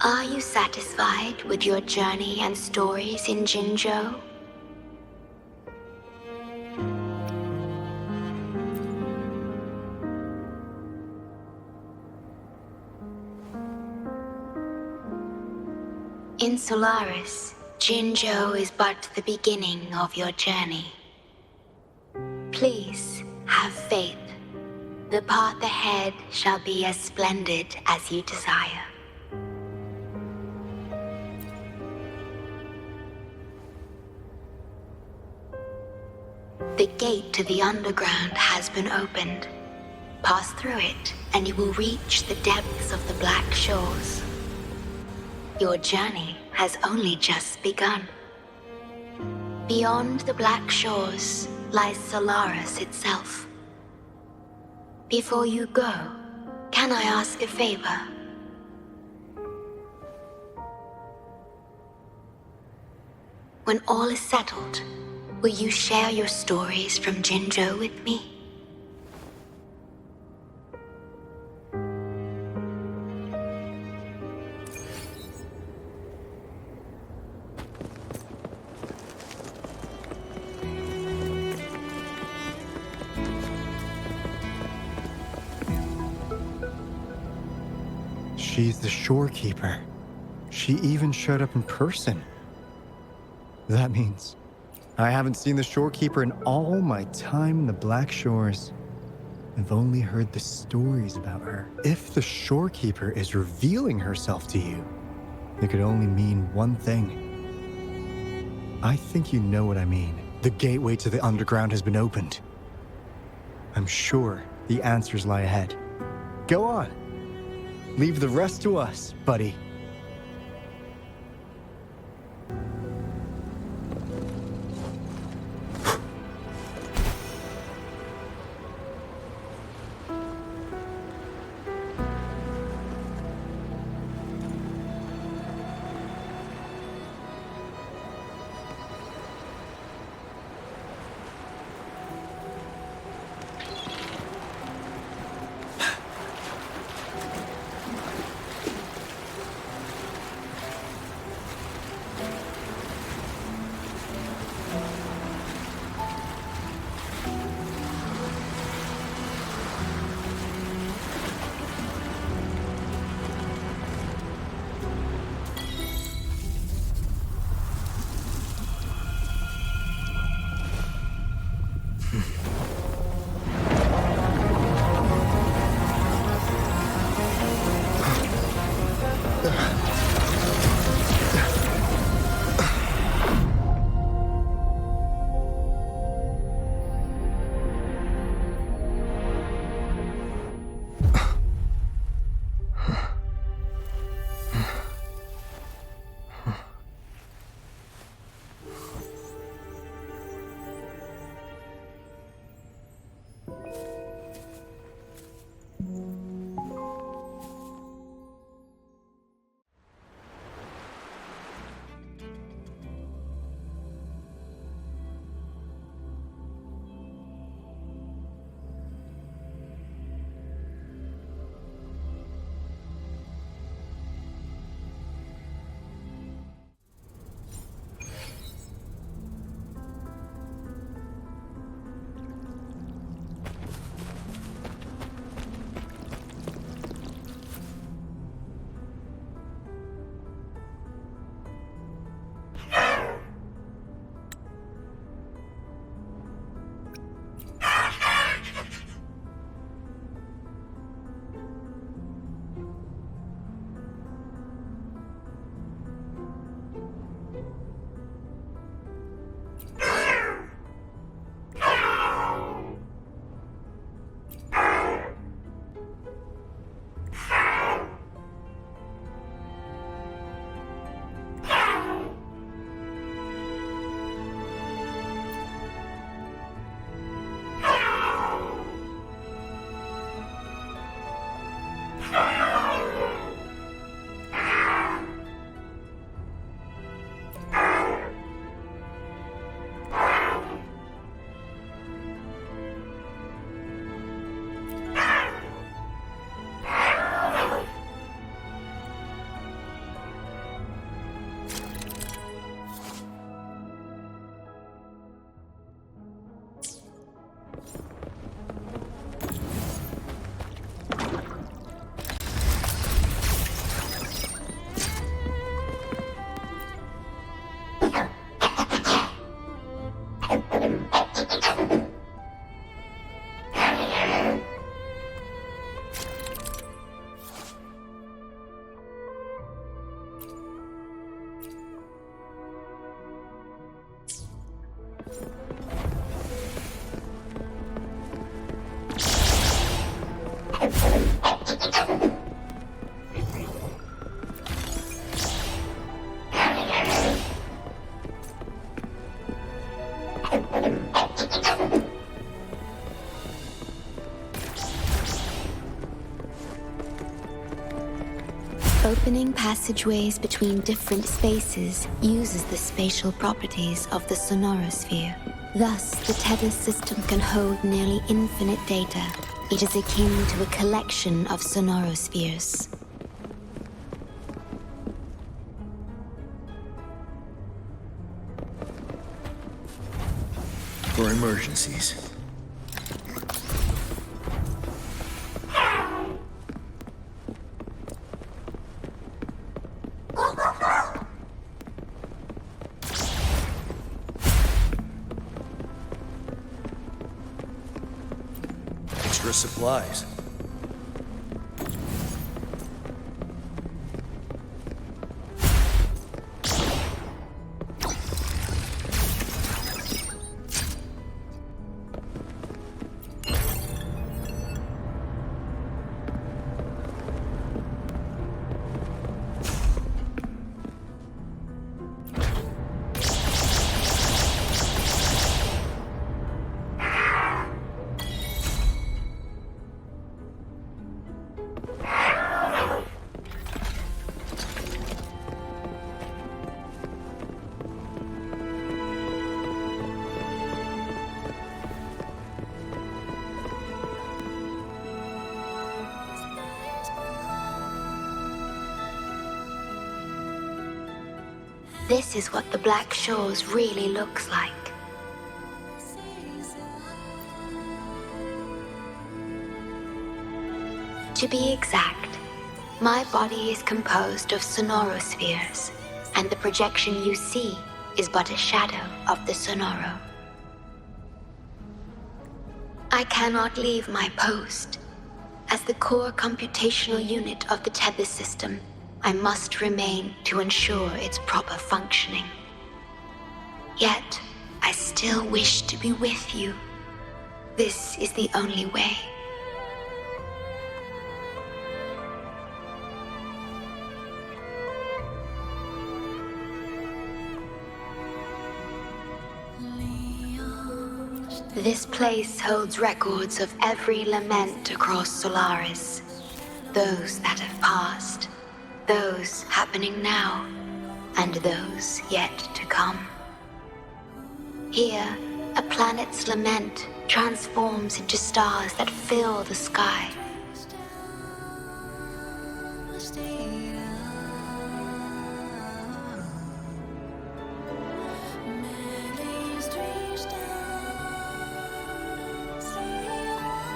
Are you satisfied with your journey and stories in Jinzhou? In Solaris, Jinzhou is but the beginning of your journey. Please have faith. The path ahead shall be as splendid as you desire. The gate to the underground has been opened. Pass through it, and you will reach the depths of the Black Shores. Your journey has only just begun. Beyond the Black Shores lies Solaris itself. Before you go, can I ask a favor? When all is settled, will you share your stories from Jinzhou with me? She's the shorekeeper. She even showed up in person. That means I haven't seen the shorekeeper in all my time in the Black Shores. I've only heard the stories about her. If the shorekeeper is revealing herself to you, it could only mean one thing. I think you know what I mean. The gateway to the underground has been opened. I'm sure the answers lie ahead. Go on. Leave the rest to us, buddy. Opening passageways between different spaces uses the spatial properties of the sonorosphere. Thus, the tether system can hold nearly infinite data. It is akin to a collection of sonorospheres. For emergencies. Extra supplies. This is what the Black Shores really looks like. To be exact, my body is composed of sonorospheres, and the projection you see is but a shadow of the sonoro. I cannot leave my post. As the core computational unit of the tether system, I must remain to ensure its proper functioning. Yet, I still wish to be with you. This is the only way. This place holds records of every lament across Solaris. Those that have passed, those happening now, and those yet to come. Here, a planet's lament transforms into stars that fill the sky.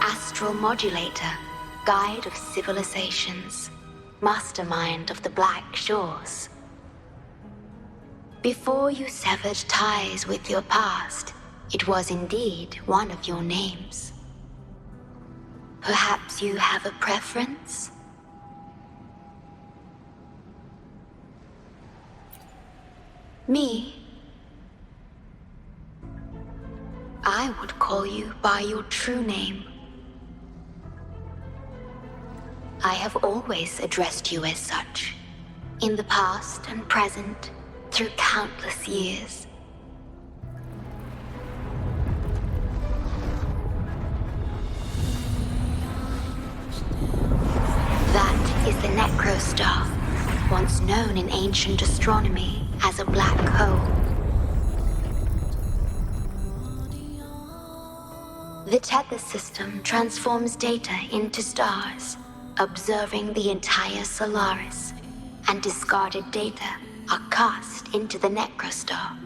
Astral Modulator, Guide of Civilizations, Mastermind of the Black Shores. Before you severed ties with your past, it was indeed one of your names. Perhaps you have a preference? Me? I would call you by your true name. I have always addressed you as such, in the past and present, through countless years. That is the Necrostar, once known in ancient astronomy as a black hole. The tether system transforms data into stars, observing the entire Solaris, and discarded data are cast into the Necrostar.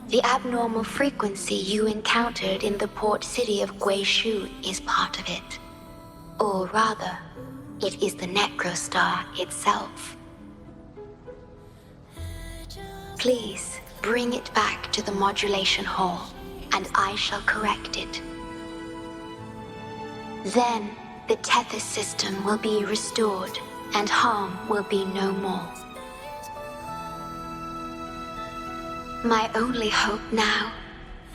The abnormal frequency you encountered in the port city of Guishu is part of it. Or rather, it is the Necrostar itself. Please bring it back to the modulation hall, and I shall correct it. Then, the tether system will be restored, and harm will be no more. My only hope now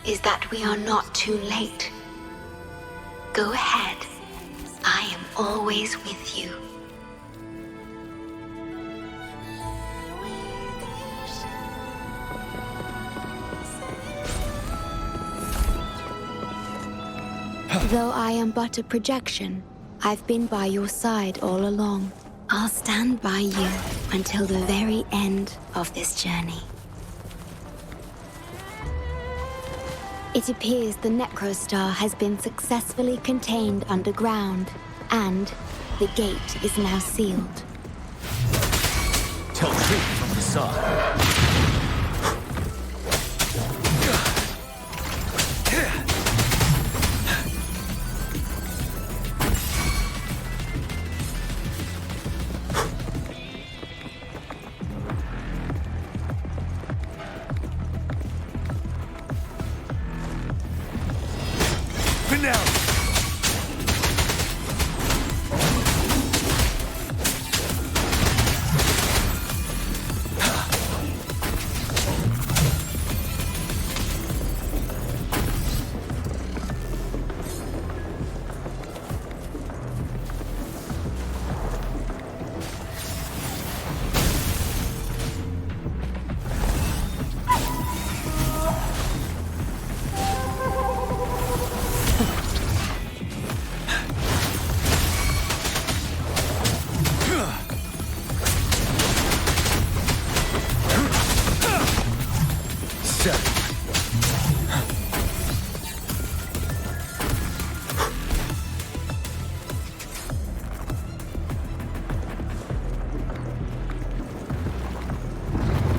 is that we are not too late. Go ahead. I am always with you. Though I am but a projection, I've been by your side all along. I'll stand by you until the very end of this journey. It appears the Necrostar has been successfully contained underground, and the gate is now sealed. Tell truth from the side.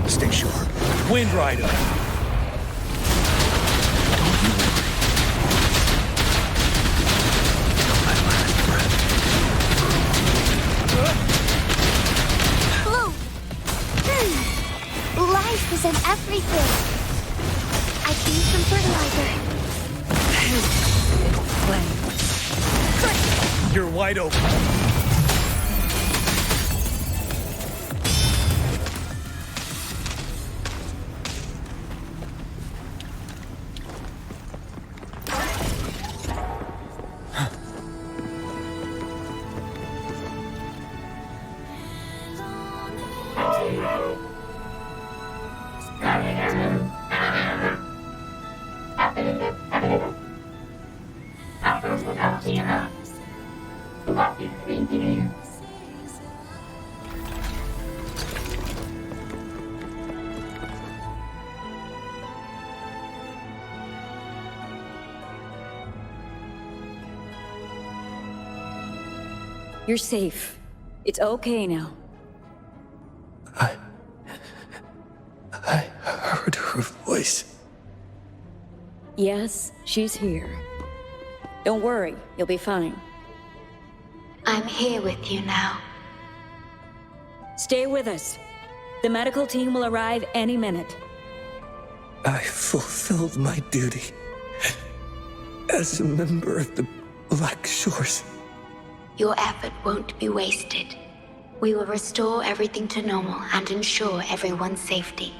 Stay sharp. Wind Rider. Blue! Life is in everything. I came from fertilizer. You're wide open. You're safe. It's okay now. I heard her voice. Yes, she's here. Don't worry, you'll be fine. I'm here with you now. Stay with us. The medical team will arrive any minute. I fulfilled my duty as a member of the Black Shores. Your effort won't be wasted. We will restore everything to normal and ensure everyone's safety.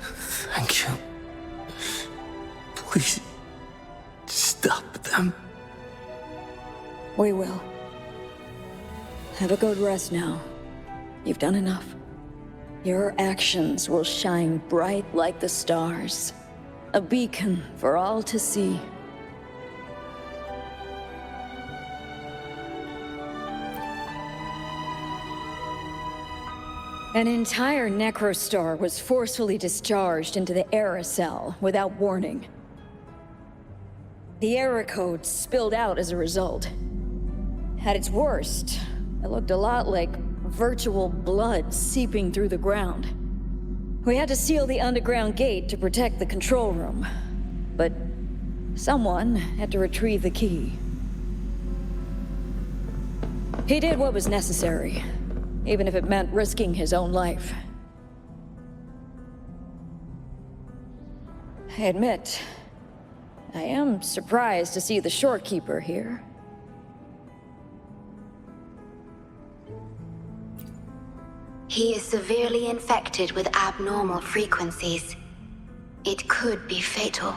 Thank you. Please, stop them. We will. Have a good rest now. You've done enough. Your actions will shine bright like the stars. A beacon for all to see. An entire Necrostar was forcefully discharged into the Era Cell without warning. The Era Code spilled out as a result. At its worst, it looked a lot like virtual blood seeping through the ground. We had to seal the underground gate to protect the control room, but someone had to retrieve the key. He did what was necessary, even if it meant risking his own life. I admit, I am surprised to see the Shorekeeper here. He is severely infected with abnormal frequencies. It could be fatal.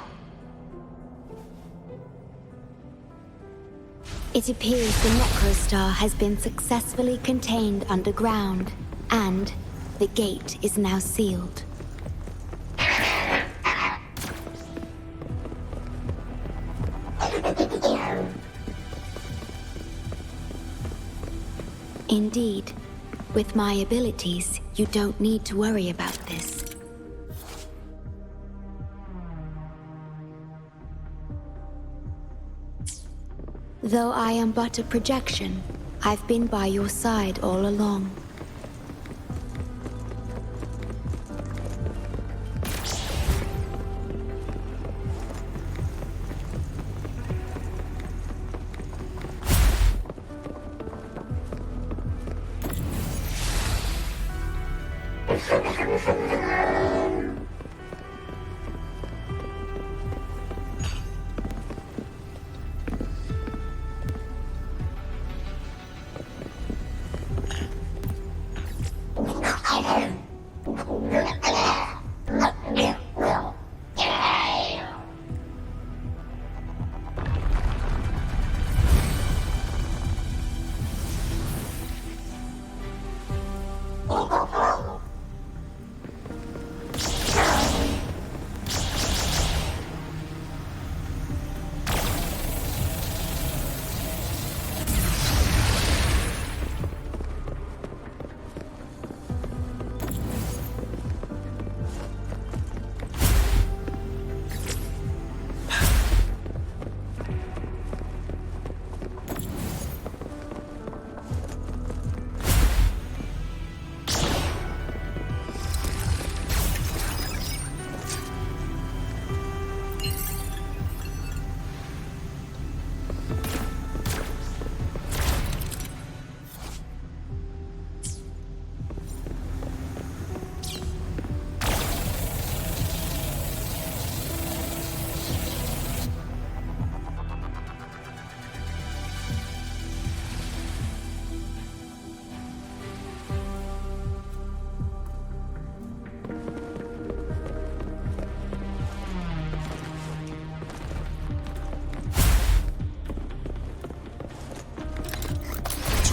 It appears the Necrostar has been successfully contained underground, and the gate is now sealed. Indeed, with my abilities, you don't need to worry about this. Though I am but a projection, I've been by your side all along.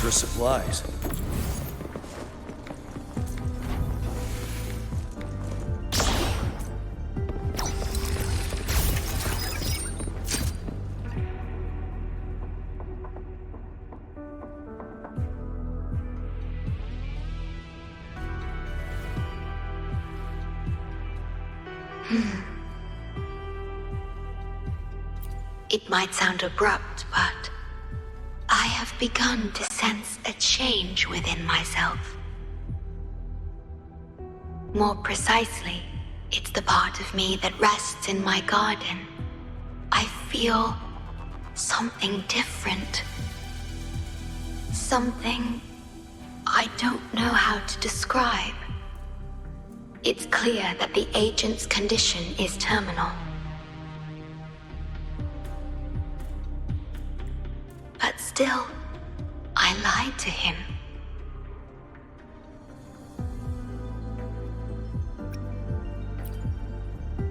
Extra supplies. It might sound abrupt, but I have begun to sense a change within myself. More precisely, it's the part of me that rests in my garden. I feel something different. Something I don't know how to describe. It's clear that the agent's condition is terminal. But still, I lied to him.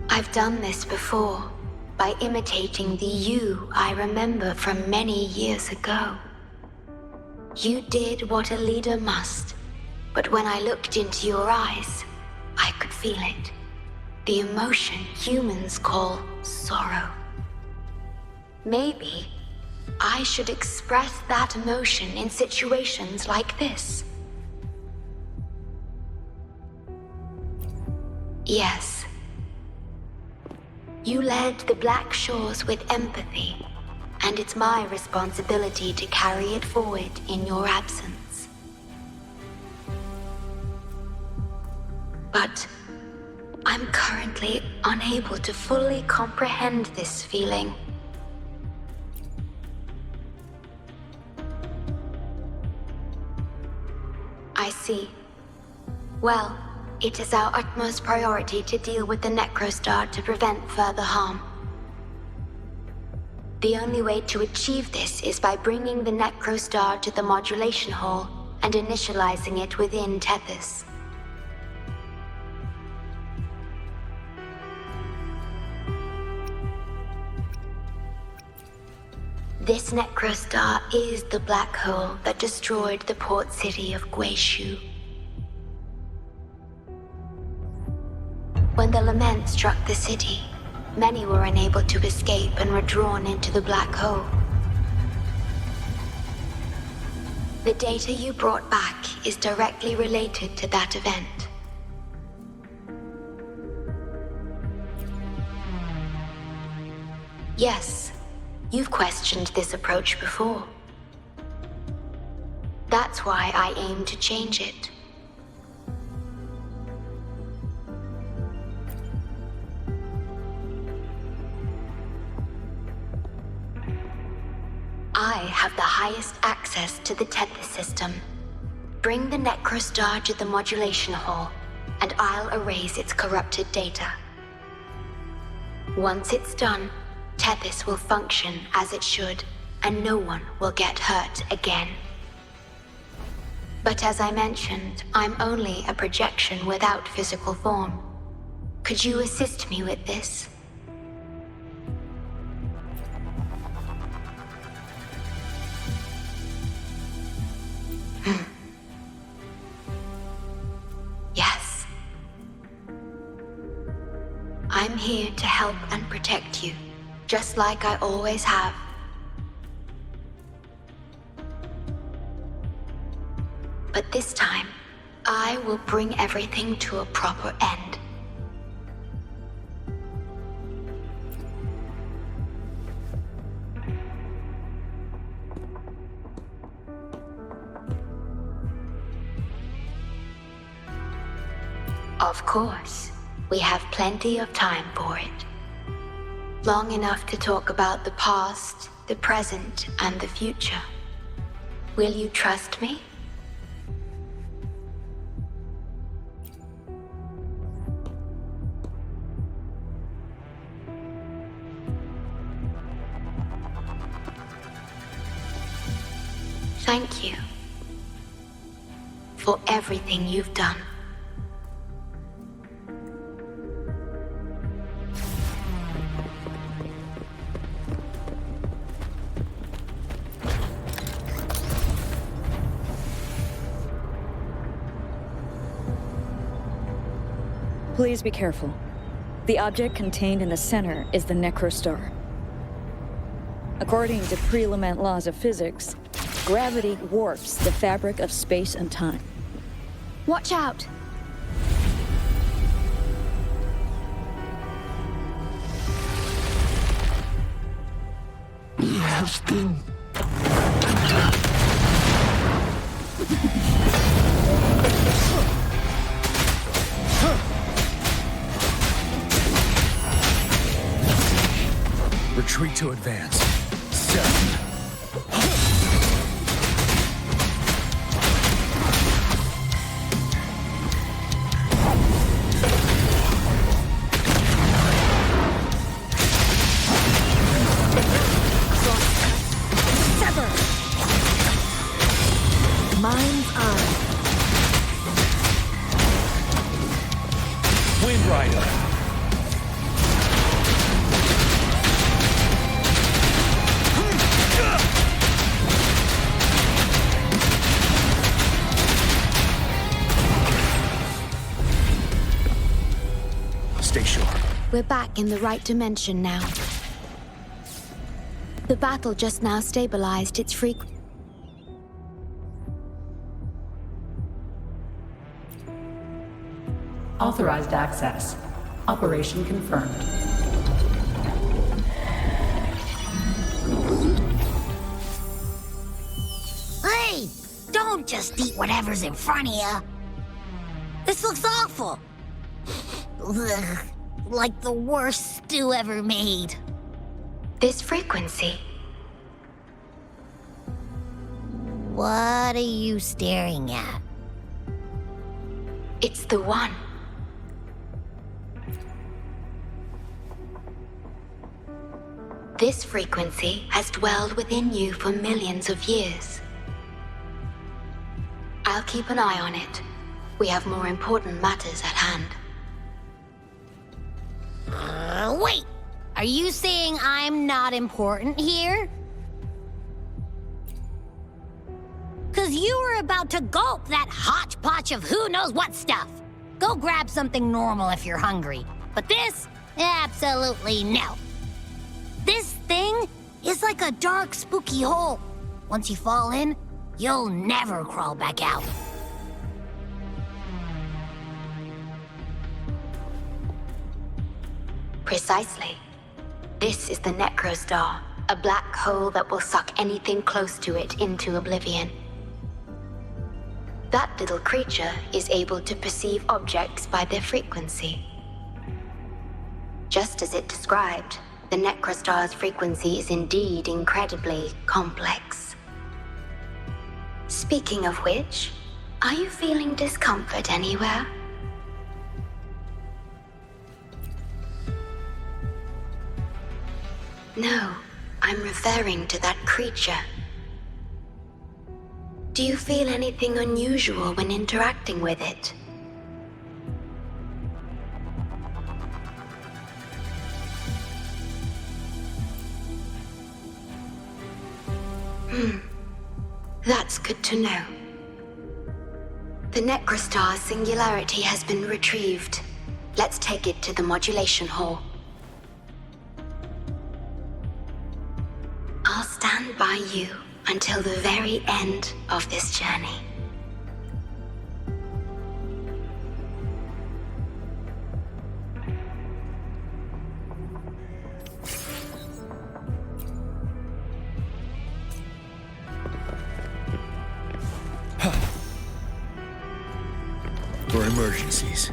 I've done this before, by imitating the you I remember from many years ago. You did what a leader must, but when I looked into your eyes, I could feel it. The emotion humans call sorrow. Maybe I should express that emotion in situations like this. Yes. You led the Black Shores with empathy, and it's my responsibility to carry it forward in your absence. But I'm currently unable to fully comprehend this feeling. I see. Well, it is our utmost priority to deal with the Necrostar to prevent further harm. The only way to achieve this is by bringing the Necrostar to the modulation hall and initializing it within Tethys. This necrostar is the black hole that destroyed the port city of Guishu. When the lament struck the city, many were unable to escape and were drawn into the black hole. The data you brought back is directly related to that event. Yes, you've questioned this approach before. That's why I aim to change it. I have the highest access to the Tethys system. Bring the necrostar to the modulation hall, and I'll erase its corrupted data. Once it's done, Tethys will function as it should, and no one will get hurt again. But as I mentioned, I'm only a projection without physical form. Could you assist me with this? Yes. I'm here to help and protect you, just like I always have. But this time, I will bring everything to a proper end. Of course, we have plenty of time for it. Long enough to talk about the past, the present, and the future. Will you trust me? Thank you for everything you've done. Please be careful. The object contained in the center is the necrostar. According to pre-lament laws of physics, gravity warps the fabric of space and time. Watch out! He has been. Retreat to advance. 7. Mind's eye. Wind Rider. Stay sure. We're back in the right dimension now. The battle just now stabilized its frequency. Authorized access. Operation confirmed. Hey! Don't just eat whatever's in front of you. This looks awful. Ugh, like the worst stew ever made. This frequency. What are you staring at? It's the one. This frequency has dwelled within you for millions of years. I'll keep an eye on it. We have more important matters at hand. Wait! Are you saying I'm not important here? 'Cause you were about to gulp that hodgepodge of who knows what stuff. Go grab something normal if you're hungry. But this? Absolutely no. This thing is like a dark, spooky hole. Once you fall in, you'll never crawl back out. Precisely. This is the Necrostar, a black hole that will suck anything close to it into oblivion. That little creature is able to perceive objects by their frequency. Just as it described, the Necrostar's frequency is indeed incredibly complex. Speaking of which, are you feeling discomfort anywhere? No, I'm referring to that creature. Do you feel anything unusual when interacting with it? That's good to know. The Necrostar's singularity has been retrieved. Let's take it to the modulation hall. I'll stand by you until the very end of this journey. For emergencies.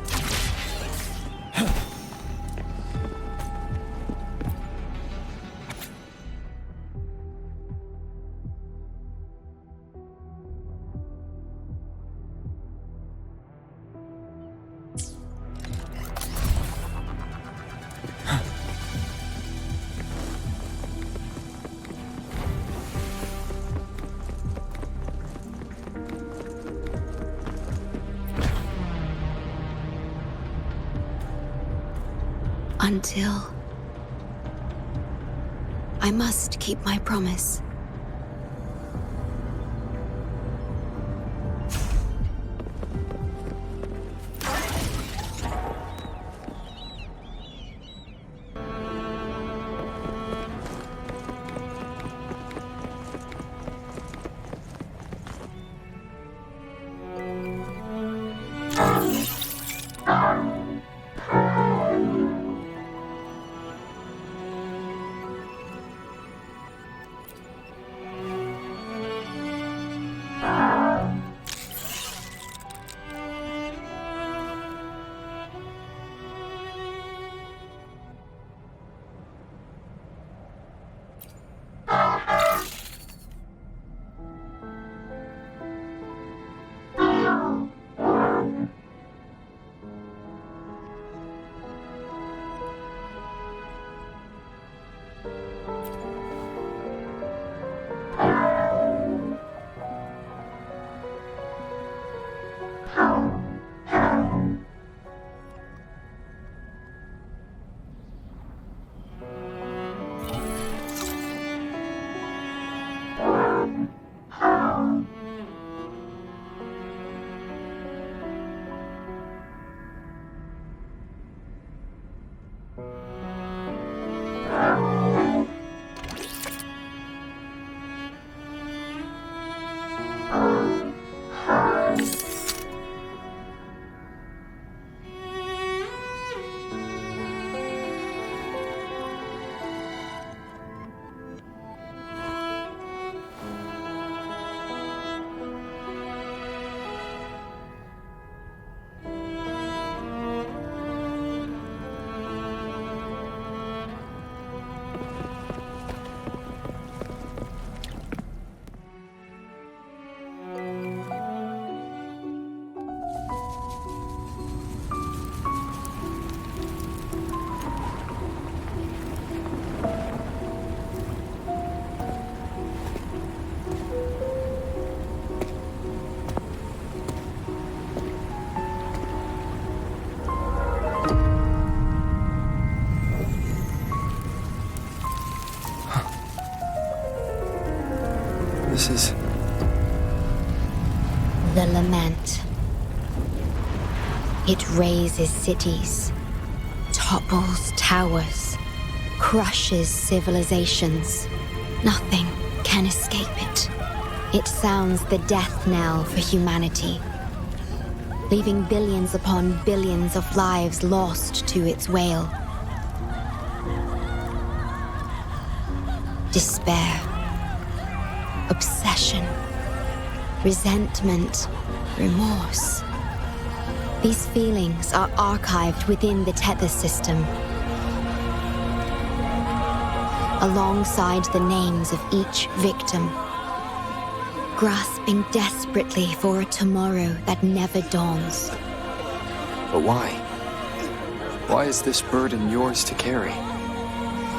Until I must keep my promise. It razes cities, topples towers, crushes civilizations. Nothing can escape it. It sounds the death knell for humanity, leaving billions upon billions of lives lost to its wail. Despair, obsession, resentment, remorse. These feelings are archived within the Tethys system, alongside the names of each victim, grasping desperately for a tomorrow that never dawns. But why? Why is this burden yours to carry?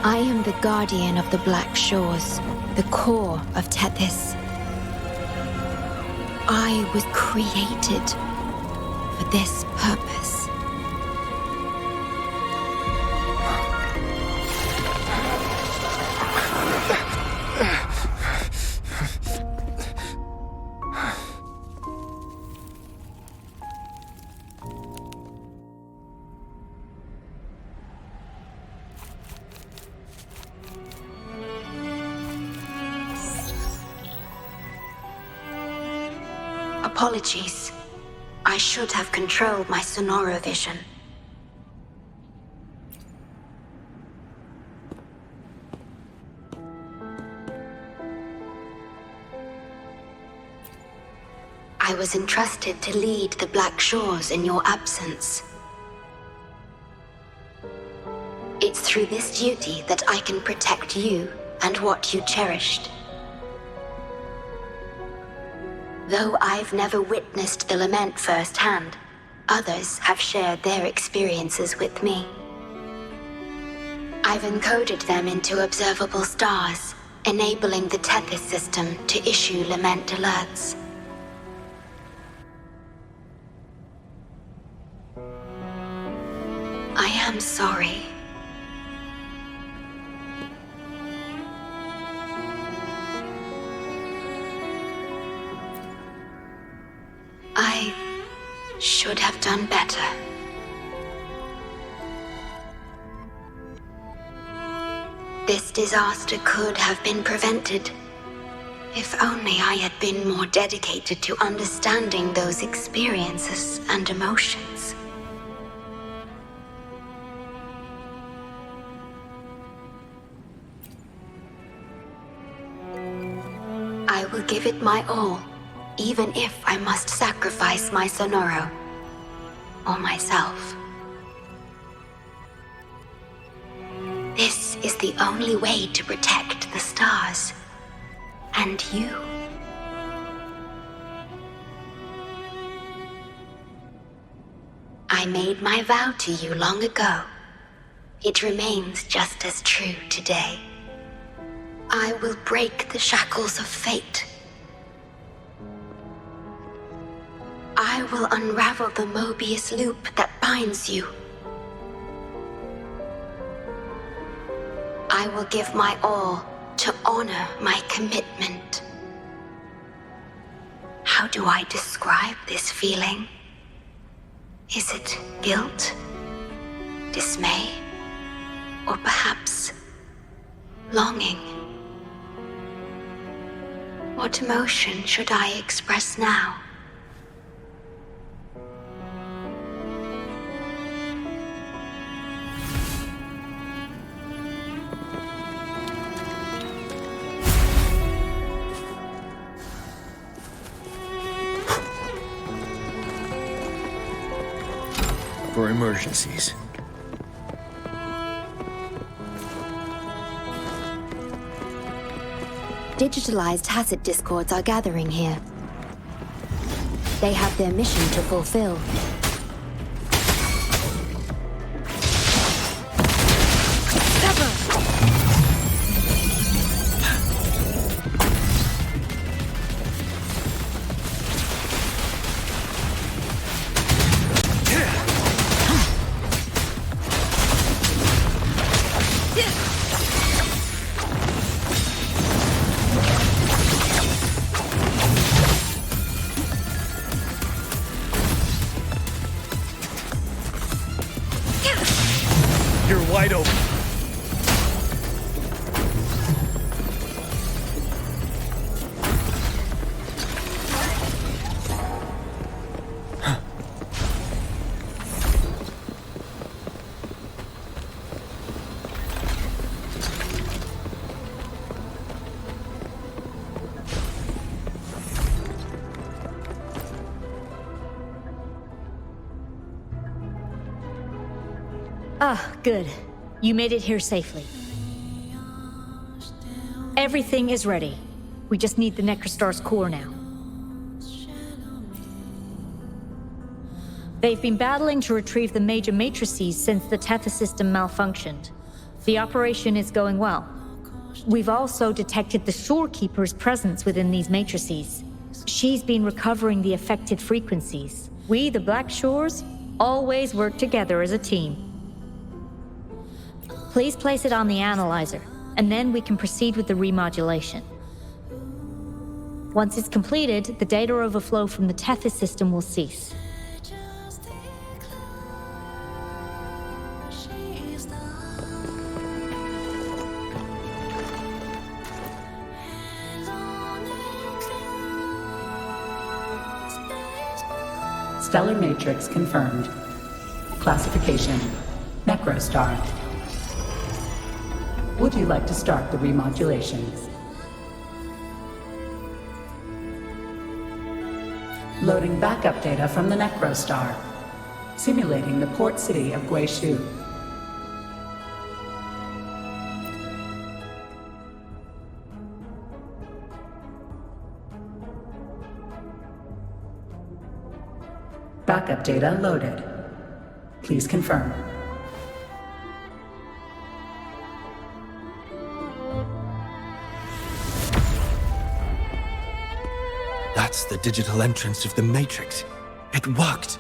I am the guardian of the Black Shores, the core of Tethys. I was created for this purpose. Apologies. I should have controlled my Sonoro vision. I was entrusted to lead the Black Shores in your absence. It's through this duty that I can protect you and what you cherished. Though I've never witnessed the lament firsthand, others have shared their experiences with me. I've encoded them into observable stars, enabling the Tethys system to issue lament alerts. I am sorry. I should have done better. This disaster could have been prevented if only I had been more dedicated to understanding those experiences and emotions. I will give it my all, even if I must sacrifice my Sonoro, or myself. This is the only way to protect the stars, and you. I made my vow to you long ago. It remains just as true today. I will break the shackles of fate. I will unravel the Mobius loop that binds you. I will give my all to honor my commitment. How do I describe this feeling? Is it guilt, dismay, or perhaps longing? What emotion should I express now? For emergencies. Digitalized Hassett discords are gathering here. They have their mission to fulfill. You're wide open. Ah, good. You made it here safely. Everything is ready. We just need the Necrostar's core now. They've been battling to retrieve the major matrices since the Tethys system malfunctioned. The operation is going well. We've also detected the Shorekeeper's presence within these matrices. She's been recovering the affected frequencies. We, the Black Shores, always work together as a team. Please place it on the analyzer, and then we can proceed with the remodulation. Once it's completed, the data overflow from the Tethys system will cease. Stellar matrix confirmed. Classification: Necrostar. Would you like to start the remodulations? Loading backup data from the Necrostar. Simulating the port city of Guishu. Backup data loaded. Please confirm. That's the digital entrance of the Matrix. It worked.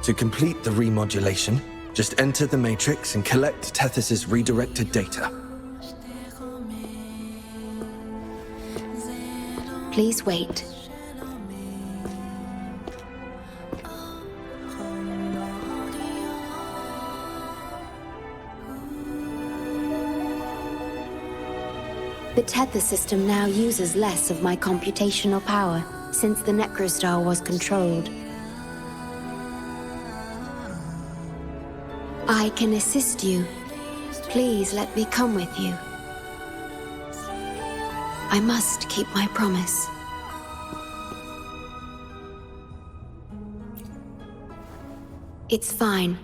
To complete the remodulation, just enter the Matrix and collect Tethys' redirected data. Please wait. The Tethys system now uses less of my computational power since the Necrostar was controlled. I can assist you. Please let me come with you. I must keep my promise. It's fine.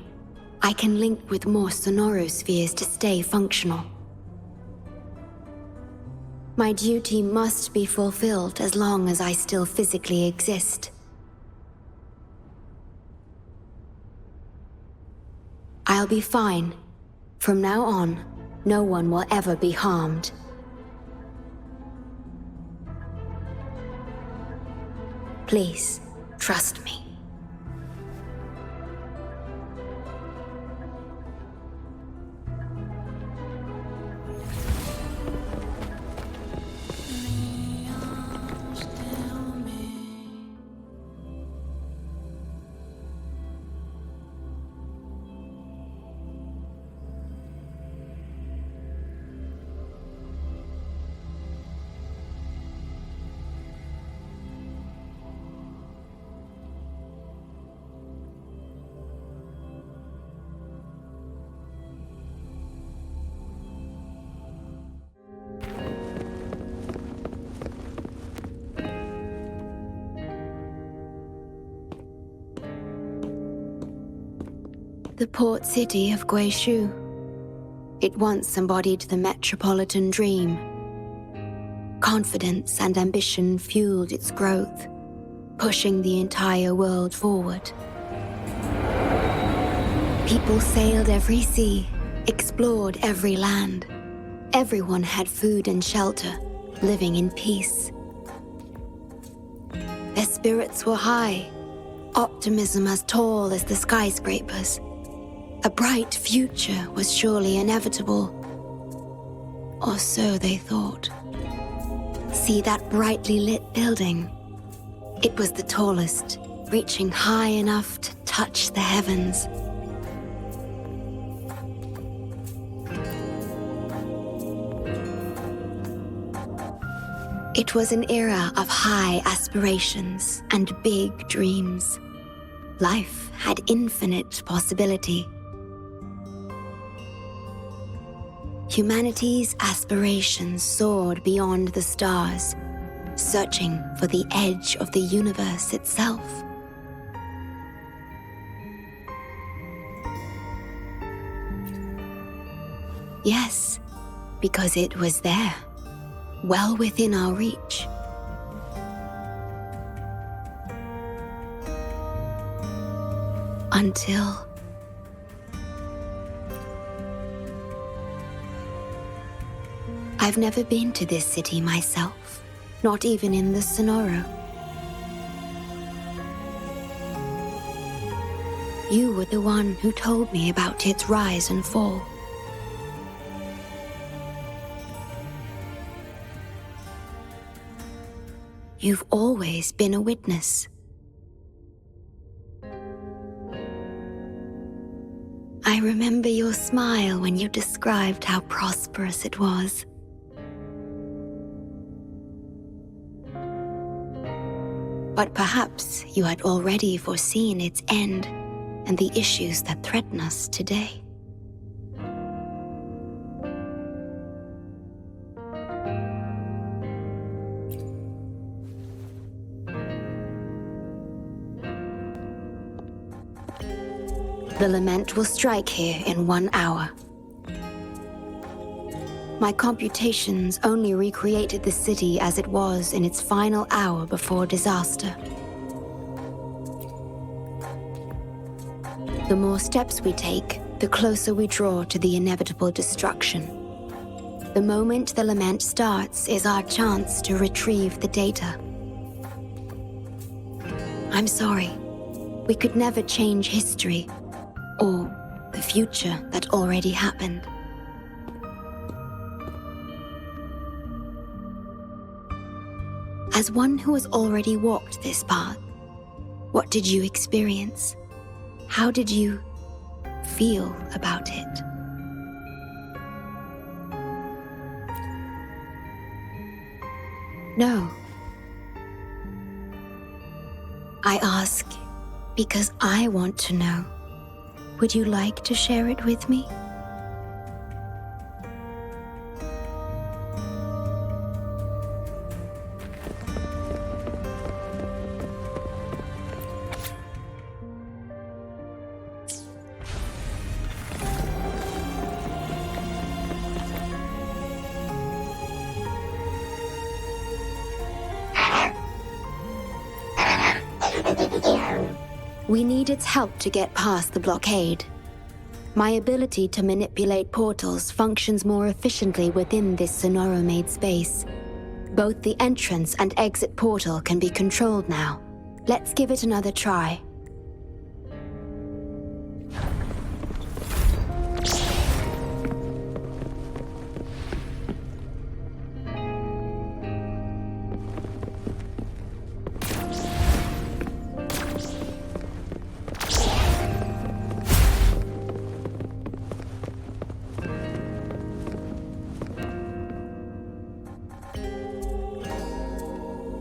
I can link with more sonorospheres to stay functional. My duty must be fulfilled as long as I still physically exist. I'll be fine. From now on, no one will ever be harmed. Please, trust me. The port city of Guishu. It once embodied the metropolitan dream. Confidence and ambition fueled its growth, pushing the entire world forward. People sailed every sea, explored every land. Everyone had food and shelter, living in peace. Their spirits were high, optimism as tall as the skyscrapers. A bright future was surely inevitable. Or so they thought. See that brightly lit building? It was the tallest, reaching high enough to touch the heavens. It was an era of high aspirations and big dreams. Life had infinite possibility. Humanity's aspirations soared beyond the stars, searching for the edge of the universe itself. Yes, because it was there, well within our reach. Until... I've never been to this city myself, not even in the Sonoro. You were the one who told me about its rise and fall. You've always been a witness. I remember your smile when you described how prosperous it was. But perhaps you had already foreseen its end and the issues that threaten us today. The lament will strike here in 1 hour. My computations only recreated the city as it was in its final hour before disaster. The more steps we take, the closer we draw to the inevitable destruction. The moment the lament starts is our chance to retrieve the data. I'm sorry. We could never change history, or the future that already happened. As one who has already walked this path, what did you experience? How did you feel about it? No. I ask because I want to know. Would you like to share it with me? We need its help to get past the blockade. My ability to manipulate portals functions more efficiently within this Sonoro-made space. Both the entrance and exit portal can be controlled now. Let's give it another try.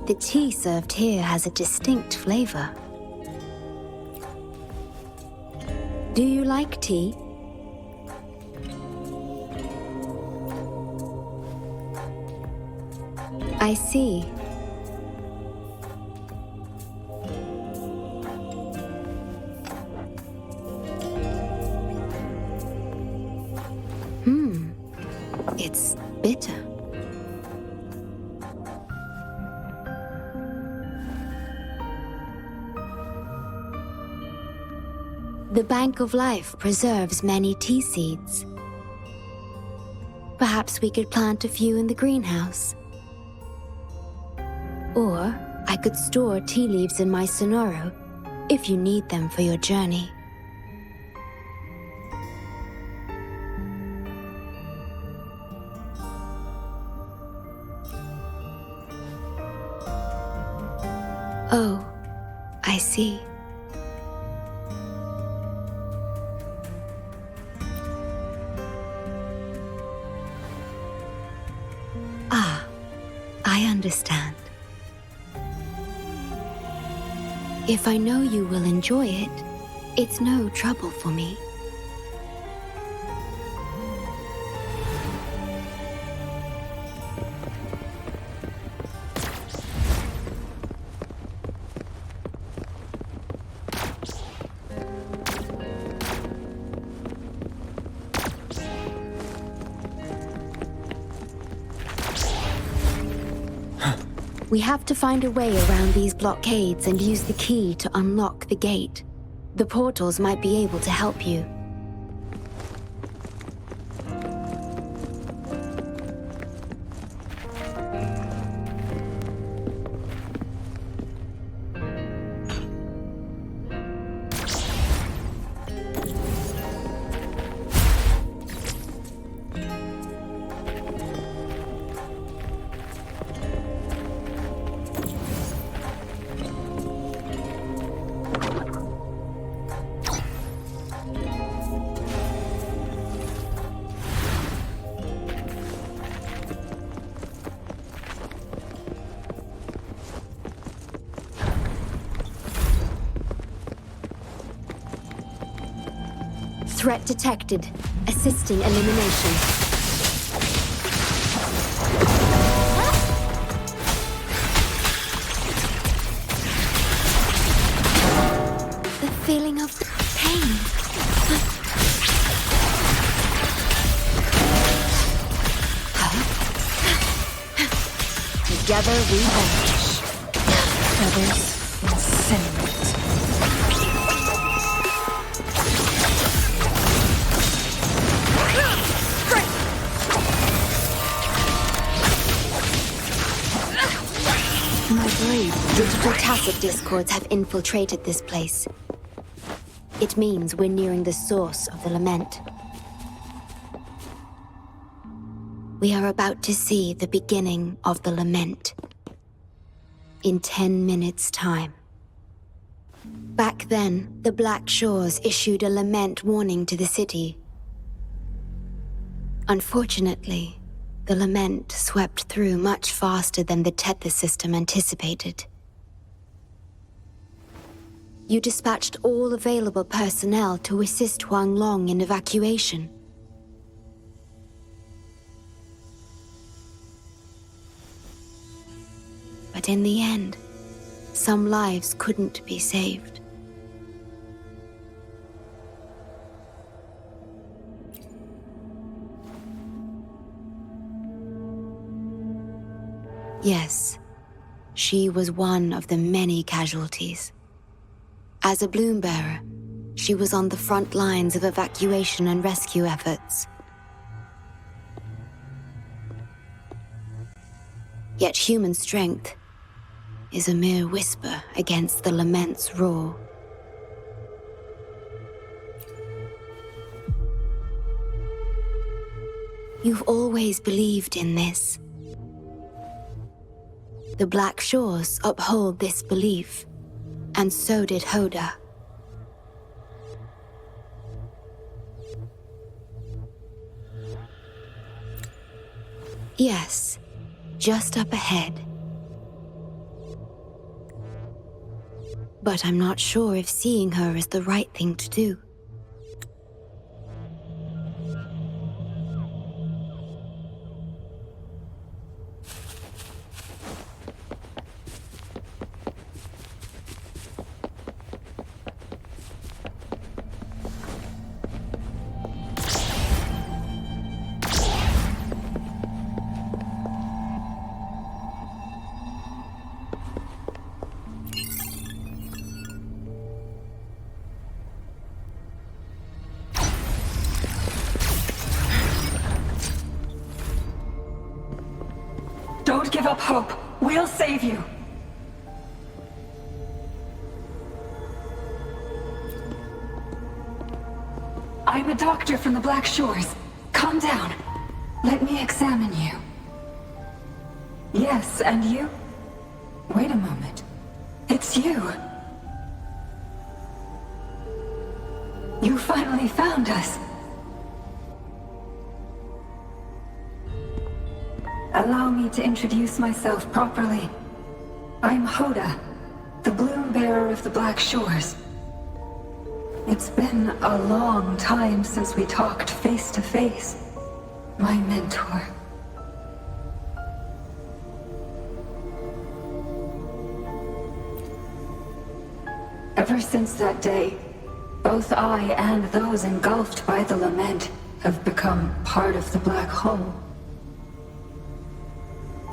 The tea served here has a distinct flavor. Do you like tea? I see. It's bitter. The Bank of Life preserves many tea seeds. Perhaps we could plant a few in the greenhouse. Or I could store tea leaves in my Sonoro if you need them for your journey. Oh, I see. I understand. understand. If I know you will enjoy it, it's no trouble for me. We have to find a way around these blockades and use the key to unlock the gate. The portals might be able to help you. Threat detected. Assisting elimination. The feeling of pain. Together we vanish. Others incinerate. My brain. Digital tacit discords have infiltrated this place. It means we're nearing the source of the lament. We are about to see the beginning of the lament. In 10 minutes' time. Back then, the Black Shores issued a lament warning to the city. Unfortunately, the lament swept through much faster than the Tethys system anticipated. You dispatched all available personnel to assist Huang Long in evacuation. But in the end, some lives couldn't be saved. Yes, she was one of the many casualties. As a bloom bearer, she was on the front lines of evacuation and rescue efforts. Yet human strength is a mere whisper against the lament's roar. You've always believed in this. The Black Shores uphold this belief, and so did Hoda. Yes, just up ahead. But I'm not sure if seeing her is the right thing to do. Don't give up hope. We'll save you. I'm a doctor from the Black Shores. Calm down. Let me examine you. Yes, and you? Wait a moment. It's you. You finally found us. allow me to introduce myself properly. I'm Hoda, the Bloom Bearer of the Black Shores. It's been a long time since we talked face to face, my mentor. Ever since that day, both I and those engulfed by the lament have become part of the black hole.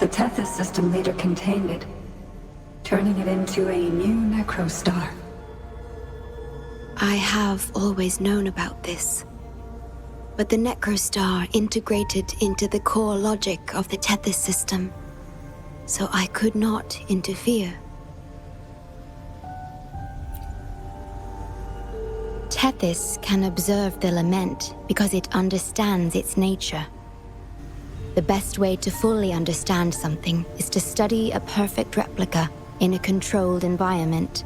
The Tethys system later contained it, turning it into a new necrostar. I have always known about this, but the necrostar integrated into the core logic of the Tethys system, so I could not interfere. Tethys can observe the lament because it understands its nature. The best way to fully understand something is to study a perfect replica in a controlled environment.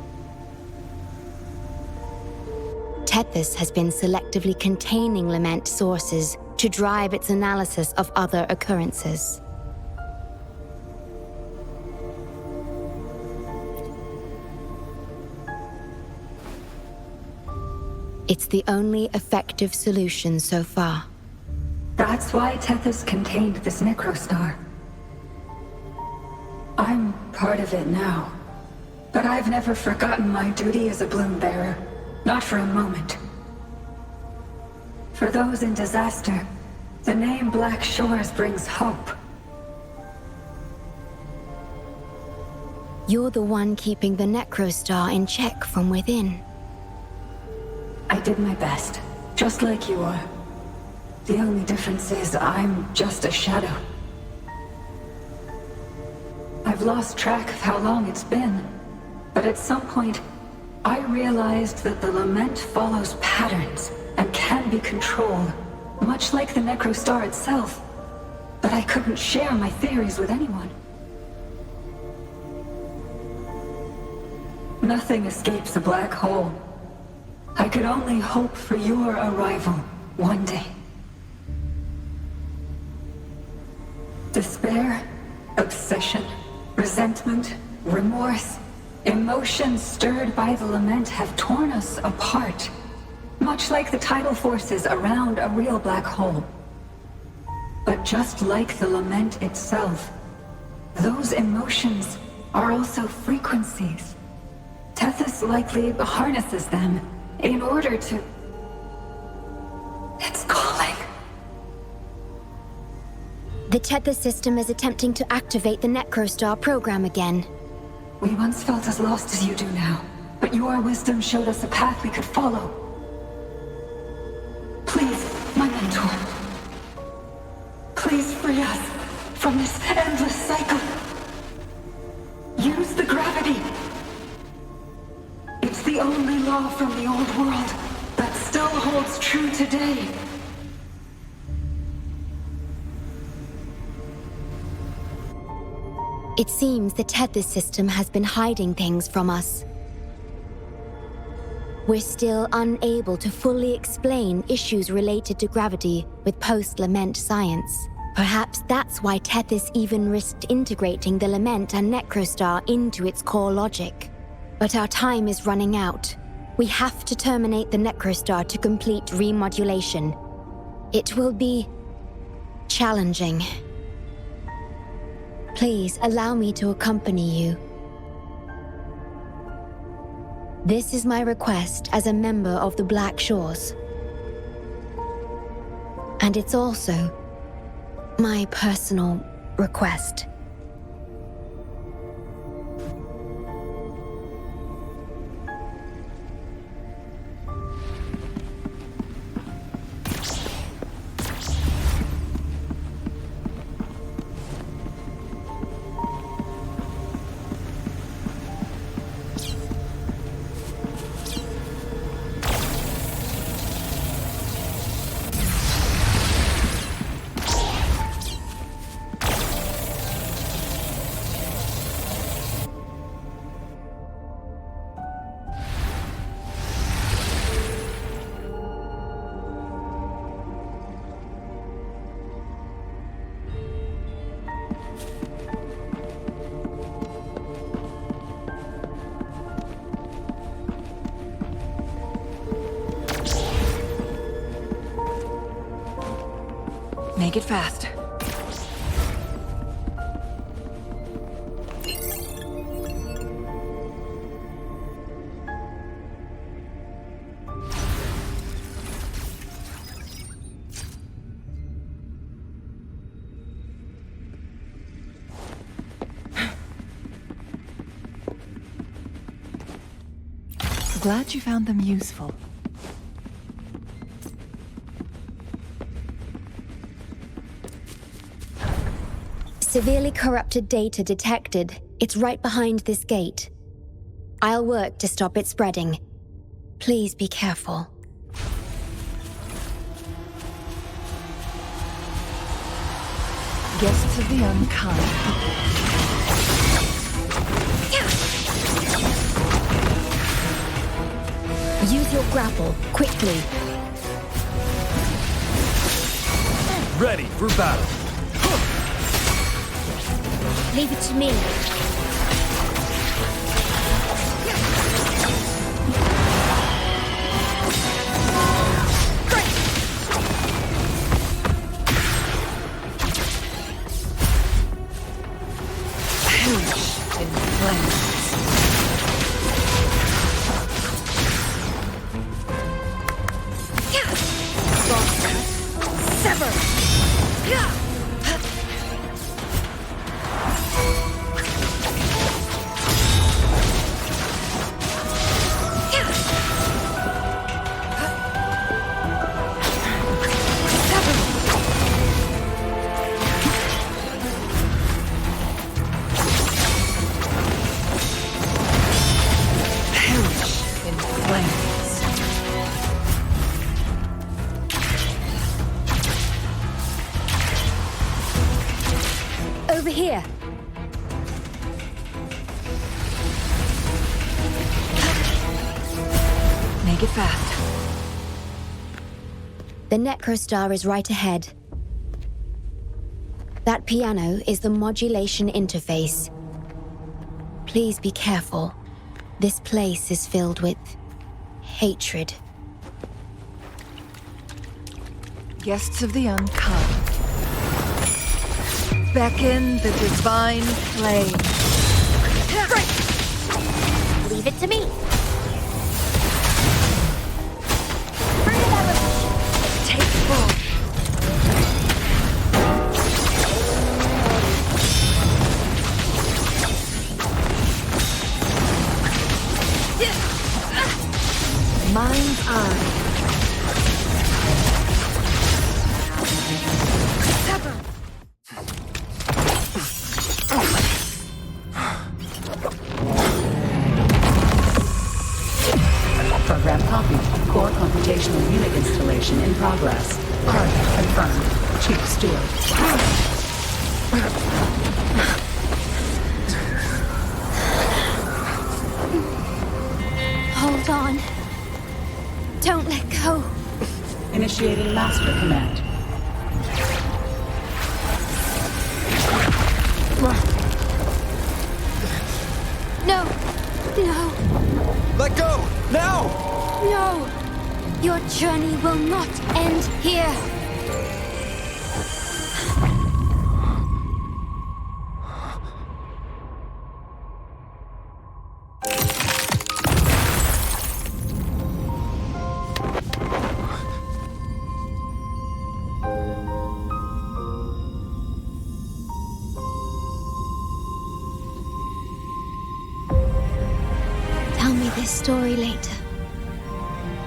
Tethys has been selectively containing lament sources to drive its analysis of other occurrences. It's the only effective solution so far. That's why Tethys contained this necrostar. I'm part of it now, but I've never forgotten my duty as a Bloom Bearer, not for a moment. For those in disaster, the name Black Shores brings hope. You're the one keeping the necrostar in check from within. I did my best, just like you are. The only difference is I'm just a shadow. I've lost track of how long it's been, but at some point, I realized that the lament follows patterns and can be controlled, much like the necrostar itself. But I couldn't share my theories with anyone. Nothing escapes a black hole. I could only hope for your arrival one day. Despair, obsession, resentment, remorse, emotions stirred by the lament have torn us apart, much like the tidal forces around a real black hole. But just like the lament itself, those emotions are also frequencies. Tethys likely harnesses them in order to... It's calling. The Tethys system is attempting to activate the necrostar program again. We once felt as lost as you do now, but your wisdom showed us a path we could follow. Please, my mentor. Please free us from this endless cycle. Use the gravity. It's the only law from the old world that still holds true today. It seems the Tethys system has been hiding things from us. We're still unable to fully explain issues related to gravity with post-lament science. Perhaps that's why Tethys even risked integrating the lament and necrostar into its core logic. But our time is running out. We have to terminate the necrostar to complete remodulation. It will be challenging. Please allow me to accompany you. This is my request as a member of the Black Shores. And it's also my personal request. Make it fast. Glad you found them useful. Severely corrupted data detected. It's right behind this gate. I'll work to stop it spreading. Please be careful. Guests of the unkind. Use your grapple, quickly. Ready for battle. Leave it to me. Over here. Make it fast. The Necrostar is right ahead. That piano is the modulation interface. Please be careful. This place is filled with hatred. Guests of the unkind. Beckon the divine flame. Leave it to me. Take full. Mind's eye. Program copied. Core computational unit installation in progress. Target confirmed. Chief Steward. Hold on. Don't let go. Initiating master command. No. No. Let go! Now! No. Your journey will not end here. Tell me this story later,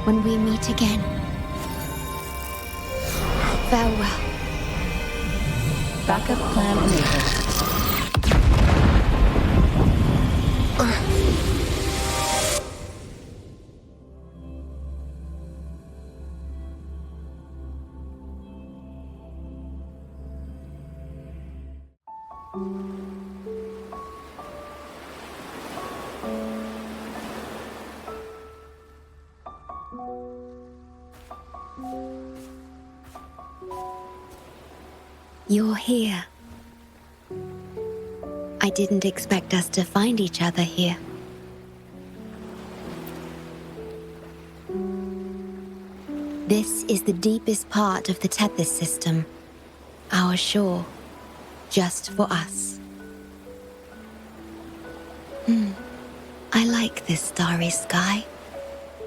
when we meet again. Farewell. Backup plan enabled. You're here. I didn't expect us to find each other here. This is the deepest part of the Tethys system. our shore, just for us. I like this starry sky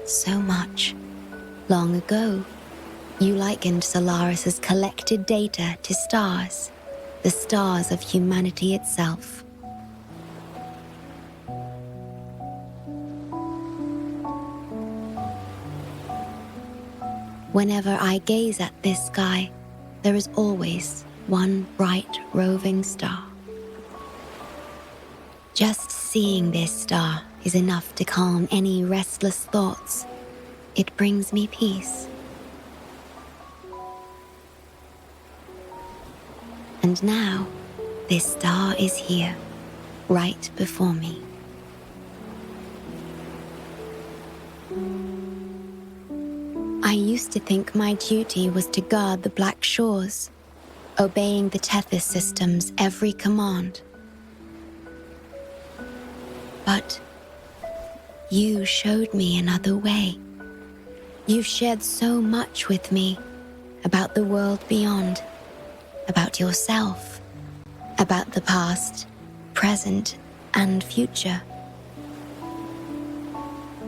so much. Long ago, you likened Solaris's collected data to stars, the stars of humanity itself. Whenever I gaze at this sky, there is always one bright roving star. Just seeing this star is enough to calm any restless thoughts. It brings me peace. And now, this star is here, right before me. I used to think my duty was to guard the Black Shores, obeying the Tethys system's every command. But you showed me another way. You've shared so much with me about the world beyond, about yourself, about the past, present, and future.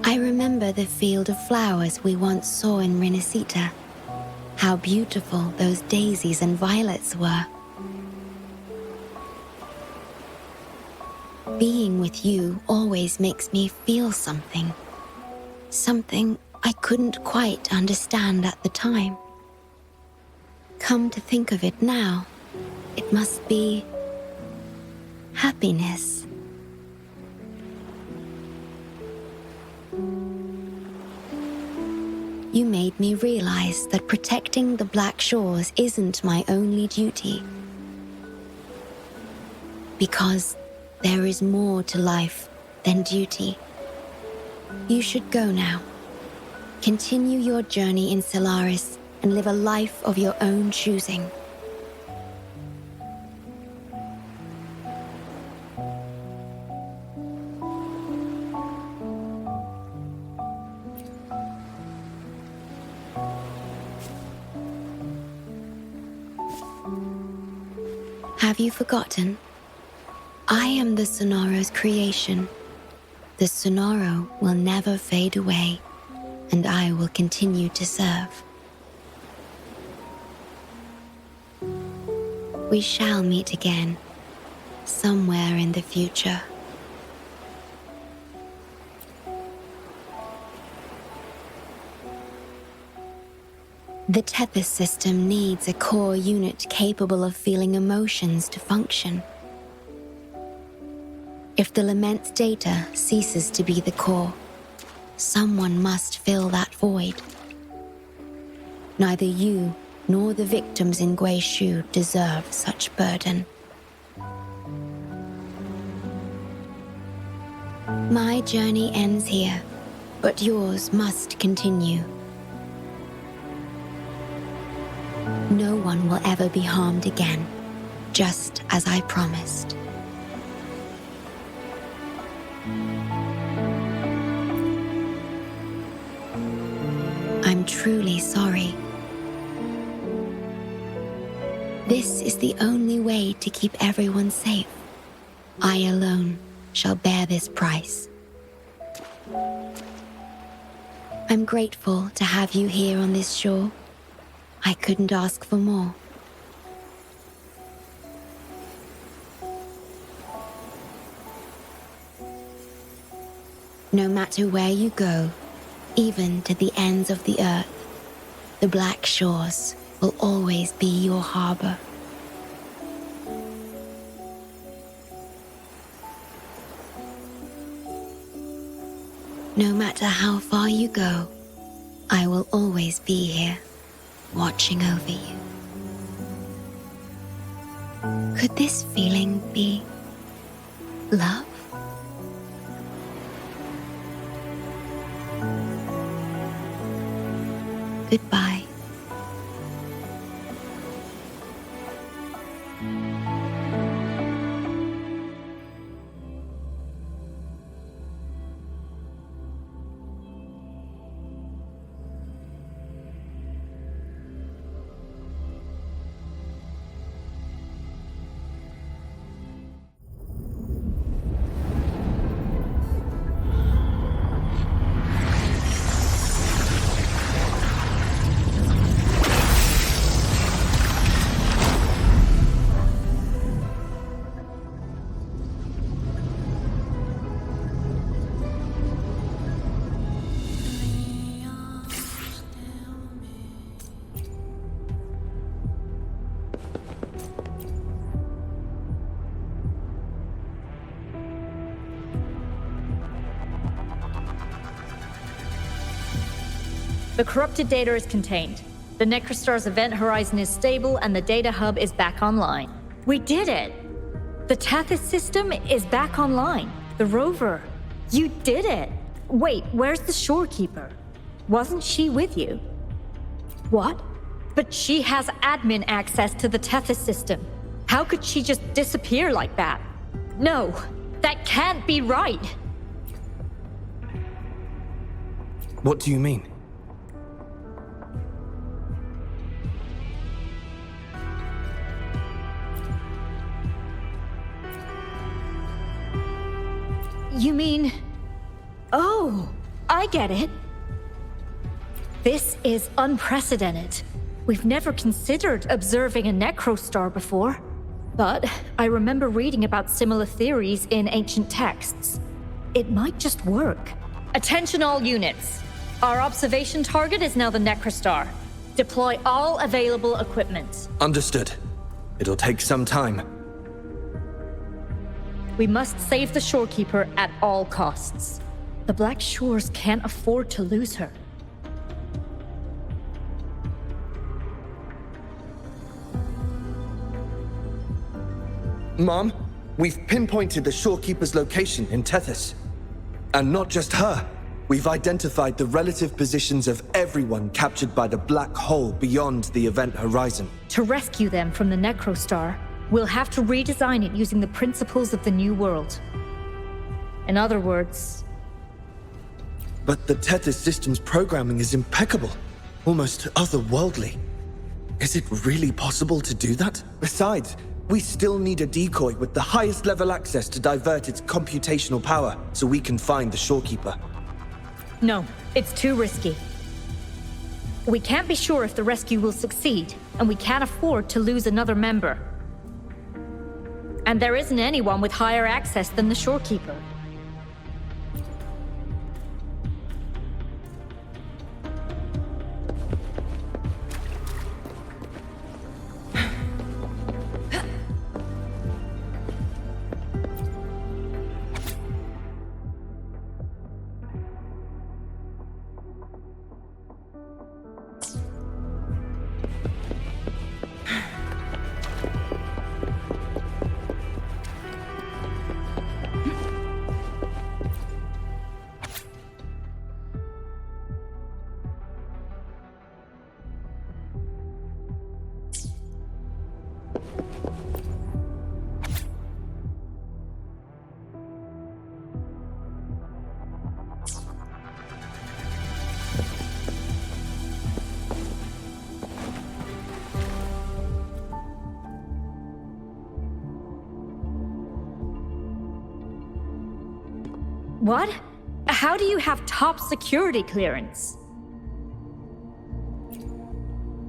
I remember the field of flowers we once saw in Rinasita. How beautiful those daisies and violets were. Being with you always makes me feel something. Something I couldn't quite understand at the time. Come to think of it now, it must be happiness. You made me realize that protecting the Black Shores isn't my only duty. Because there is more to life than duty. You should go now. Continue your journey in Solaris and live a life of your own choosing. Have you forgotten? I am the Sonoro's creation. The Sonoro will never fade away, and I will continue to serve. We shall meet again, somewhere in the future. The Tethys system needs a core unit capable of feeling emotions to function. If the Lament's data ceases to be the core, someone must fill that void. Neither you nor the victims in Guishu deserve such burden. My journey ends here, but yours must continue. No one will ever be harmed again, just as I promised. I'm truly sorry. This is the only way to keep everyone safe. I alone shall bear this price. I'm grateful to have you here on this shore. I couldn't ask for more. No matter where you go, even to the ends of the earth, the Black Shores will always be your harbor. No matter how far you go, I will always be here, watching over you. Could this feeling be love? Goodbye. The corrupted data is contained. The Necrostar's event horizon is stable and the data hub is back online. We did it! The Tethys system is back online. The rover. You did it! Wait, where's the shorekeeper? Wasn't she with you? What? But she has admin access to the Tethys system. How could she just disappear like that? No, that can't be right! What do you mean? You mean... Oh, I get it. This is unprecedented. We've never considered observing a Necrostar before. But I remember reading about similar theories in ancient texts. It might just work. Attention all units. Our observation target is now the Necrostar. Deploy all available equipment. Understood. It'll take some time. We must save the shorekeeper at all costs. The Black Shores can't afford to lose her. Mom, we've pinpointed the shorekeeper's location in Tethys. And not just her. We've identified the relative positions of everyone captured by the black hole beyond the event horizon. To rescue them from the Necrostar, we'll have to redesign it using the principles of the New World. In other words... But the Tethys system's programming is impeccable. Almost otherworldly. Is it really possible to do that? Besides, we still need a decoy with the highest level access to divert its computational power so we can find the shorekeeper. No, it's too risky. We can't be sure if the rescue will succeed, and we can't afford to lose another member. And there isn't anyone with higher access than the shorekeeper. What? How do you have top security clearance?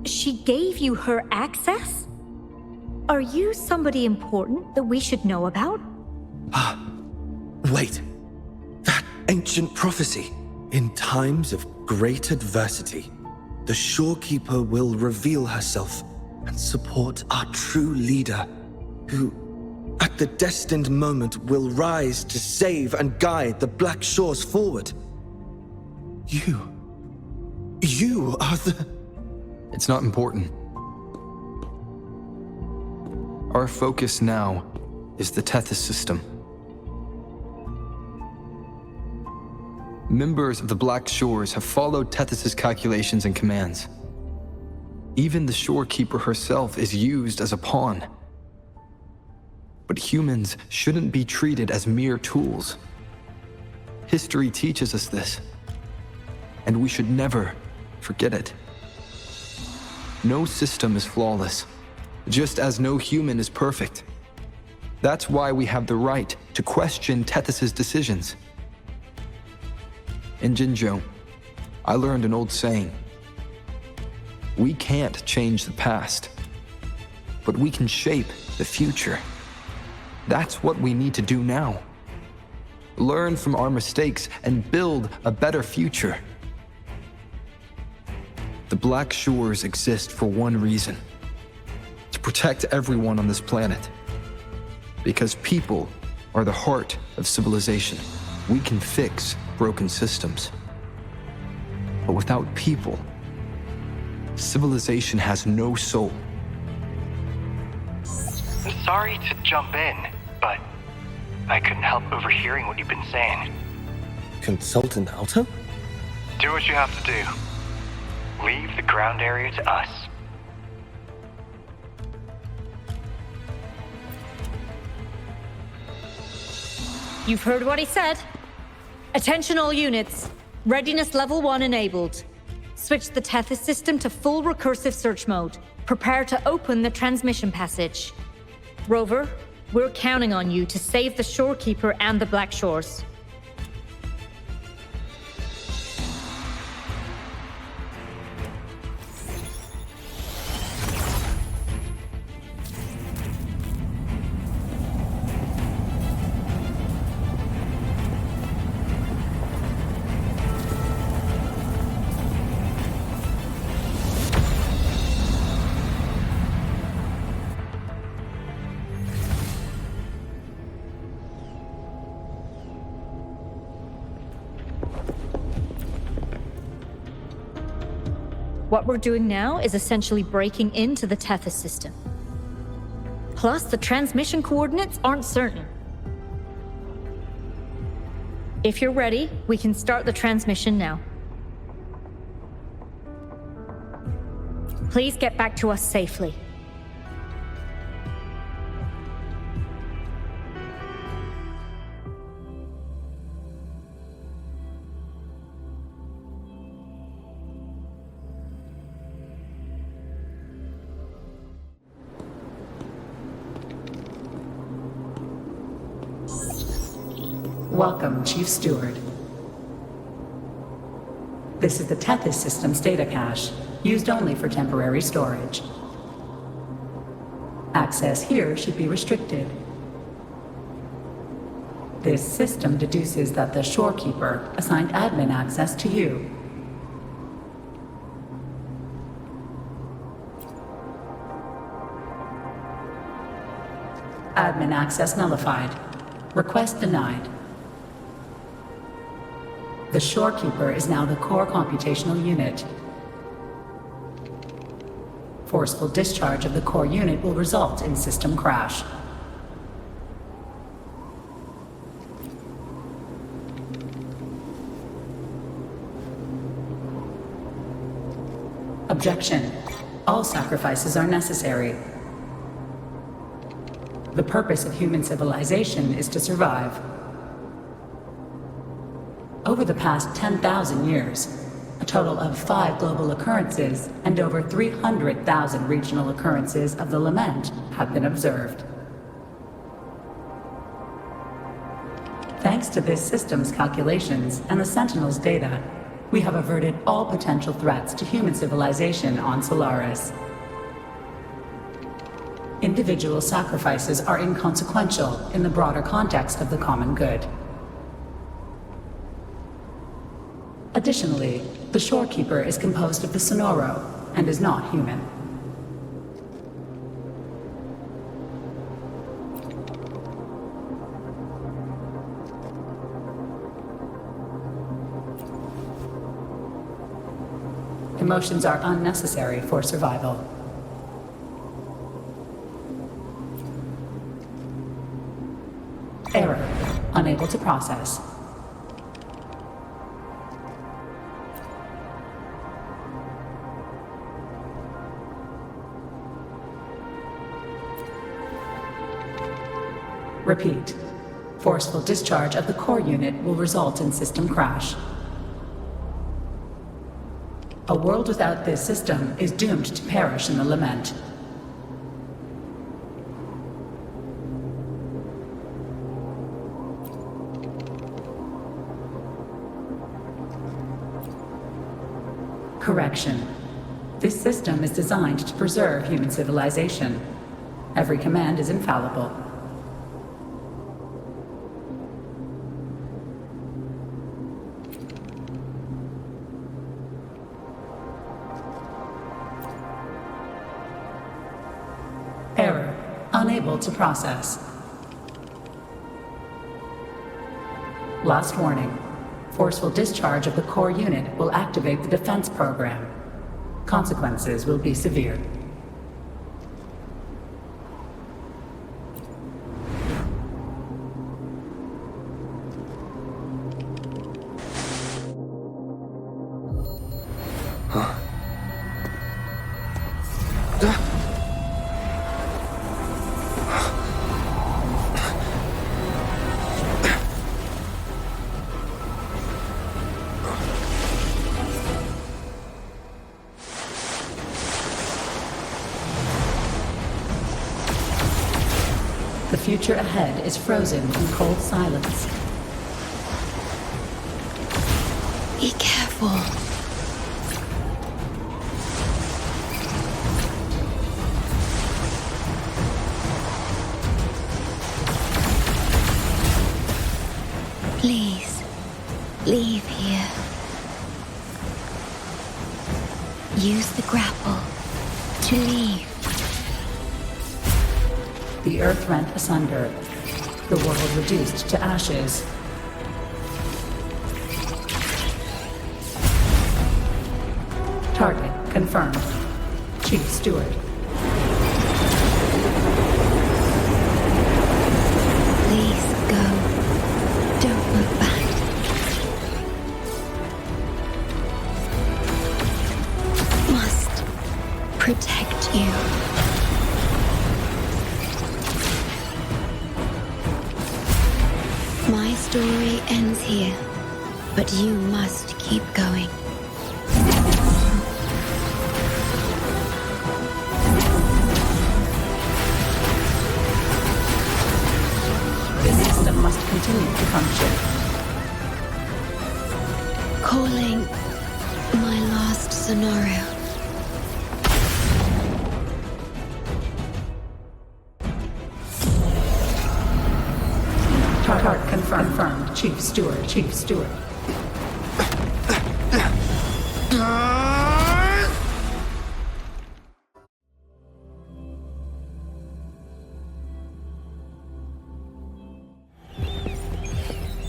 She gave you her access? Are you somebody important that we should know about? Wait. That ancient prophecy. In times of great adversity, the shorekeeper will reveal herself and support our true leader, who, at the destined moment, will rise to save and guide the Black Shores forward. You are the... It's not important. Our focus now is the Tethys system. Members of the Black Shores have followed Tethys' calculations and commands. Even the shorekeeper herself is used as a pawn. But humans shouldn't be treated as mere tools. History teaches us this, and we should never forget it. No system is flawless, just as no human is perfect. That's why we have the right to question Tethys' decisions. In Jinzhou, I learned an old saying. We can't change the past, but we can shape the future. That's what we need to do now. Learn from our mistakes and build a better future. The Black Shores exist for one reason: to protect everyone on this planet. Because people are the heart of civilization. We can fix broken systems. But without people, civilization has no soul. Sorry to jump in, but I couldn't help overhearing what you've been saying. Consultant Alto? Do what you have to do. Leave the ground area to us. You've heard what he said. Attention all units. Readiness level 1 enabled. Switch the Tethys system to full recursive search mode. Prepare to open the transmission passage. Rover, we're counting on you to save the Shorekeeper and the Black Shores. What we're doing now is essentially breaking into the Tethys system. Plus, the transmission coordinates aren't certain. If you're ready, we can start the transmission now. Please get back to us safely. Welcome, Chief Steward. This is the Tethys System's data cache, used only for temporary storage. Access here should be restricted. This system deduces that the Shorekeeper assigned admin access to you. Admin access nullified. Request denied. The Shorekeeper is now the core computational unit. Forceful discharge of the core unit will result in system crash. Objection. All sacrifices are necessary. The purpose of human civilization is to survive. Over the past 10,000 years, a total of 5 global occurrences and over 300,000 regional occurrences of the lament have been observed. Thanks to this system's calculations and the Sentinel's data, we have averted all potential threats to human civilization on Solaris. Individual sacrifices are inconsequential in the broader context of the common good. Additionally, the Shorekeeper is composed of the Sonoro and is not human. Emotions are unnecessary for survival. Error. Unable to process. Repeat. Forceful discharge of the core unit will result in system crash. A world without this system is doomed to perish in the lament. Correction. This system is designed to preserve human civilization. Every command is infallible. Error. Unable to process. Last warning. Forceful discharge of the core unit will activate the defense program. Consequences will be severe. The future ahead is frozen in cold silence. Be careful. Please, leave here. Use the grapple to leave. The earth rent asunder. The world reduced to ashes. Target confirmed. Chief Steward. Please go. Don't look back. Must protect you. My story ends here, but you must keep going. This system must continue to function. Calling my last scenario. Target confirmed. Chief Steward. Chief Steward.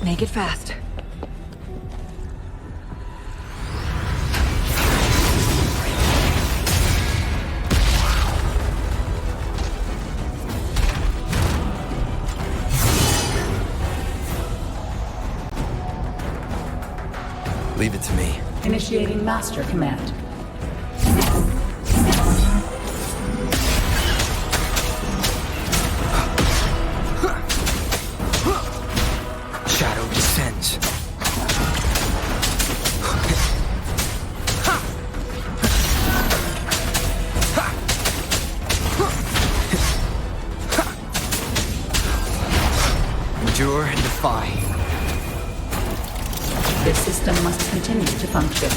Make it fast. Leave it to me. Initiating master command. Shadow descends. Endure and defy. This system must continue to function.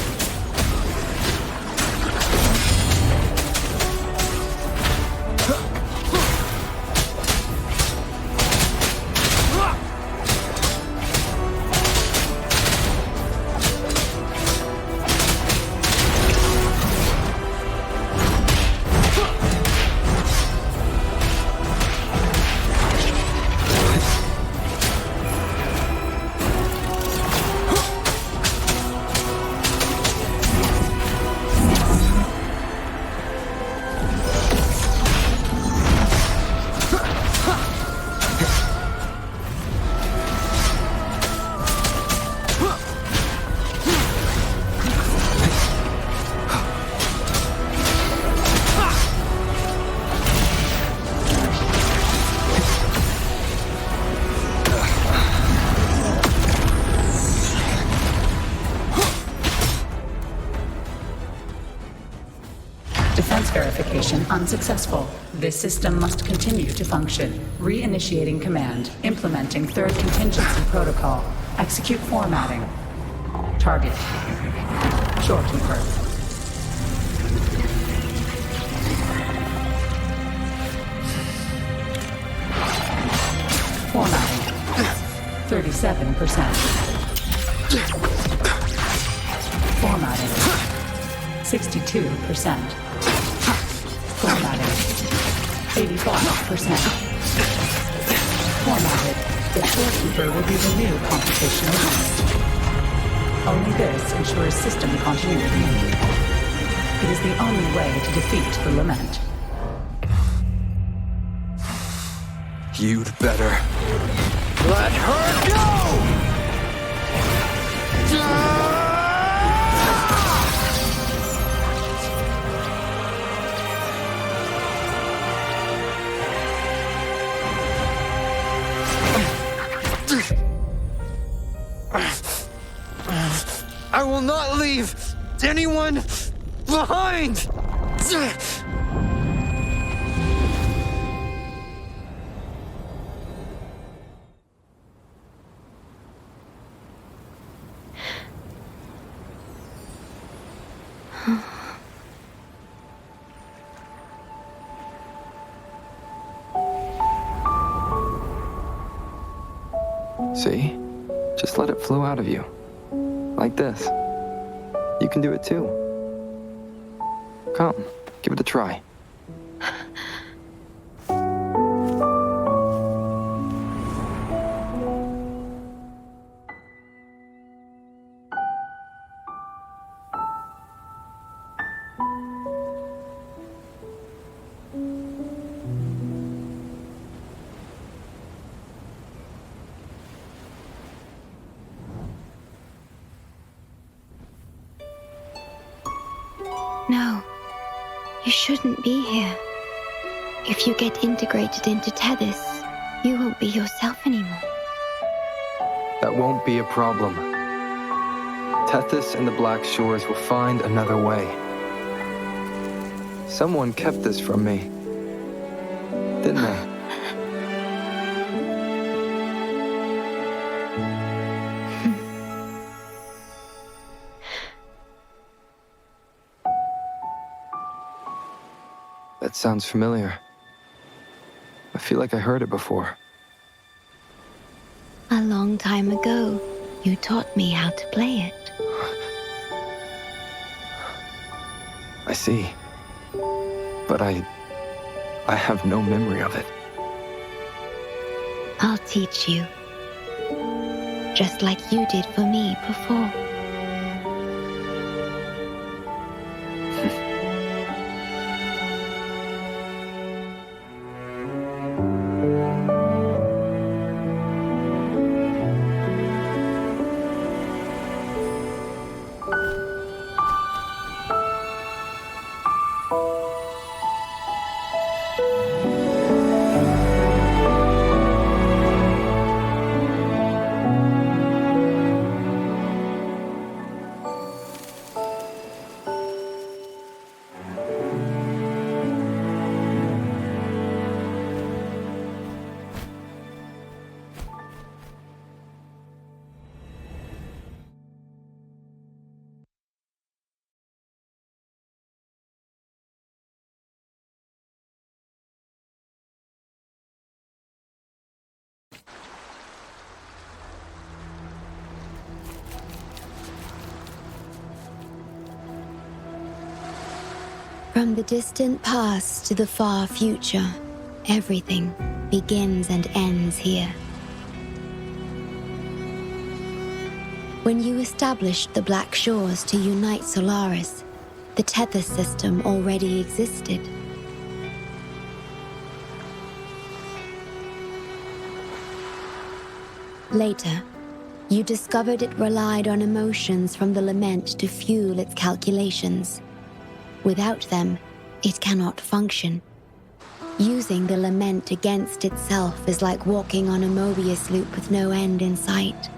Defense verification unsuccessful. This system must continue to function. Reinitiating command. Implementing third contingency protocol. Execute formatting. Target. Shorekeeper. Formatting. 37%. Formatting. 62%. Formatting. 85%. Formatted. The storekeeper will be the new computational host. Only this ensures system continuity. It is the only way to defeat the Lament. You'd better Let her go! I will not leave anyone behind! See? Just let it flow out of you. Like this. You can do it too. Come, give it a try. No, you shouldn't be here. If you get integrated into Tethys, you won't be yourself anymore. That won't be a problem. Tethys and the Black Shores will find another way. Someone kept this from me, didn't they? That sounds familiar. I feel like I heard it before. A long time ago, you taught me how to play it. I see. But I have no memory of it. I'll teach you. Just like you did for me before. From the distant past to the far future, everything begins and ends here. When you established the Black Shores to unite Solaris, the Tethys system already existed. Later, you discovered it relied on emotions from the Lament to fuel its calculations. Without them, it cannot function. Using the Lament against itself is like walking on a Mobius loop with no end in sight.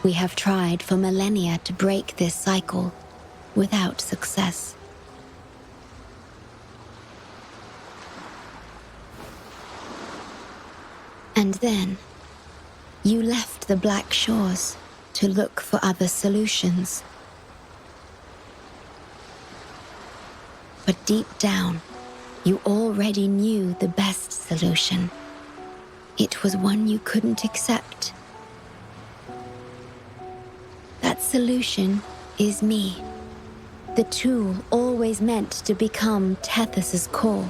We have tried for millennia to break this cycle, without success. And then, you left the Black Shores to look for other solutions. But deep down, you already knew the best solution. It was one you couldn't accept. That solution is me. The tool always meant to become Tethys' core.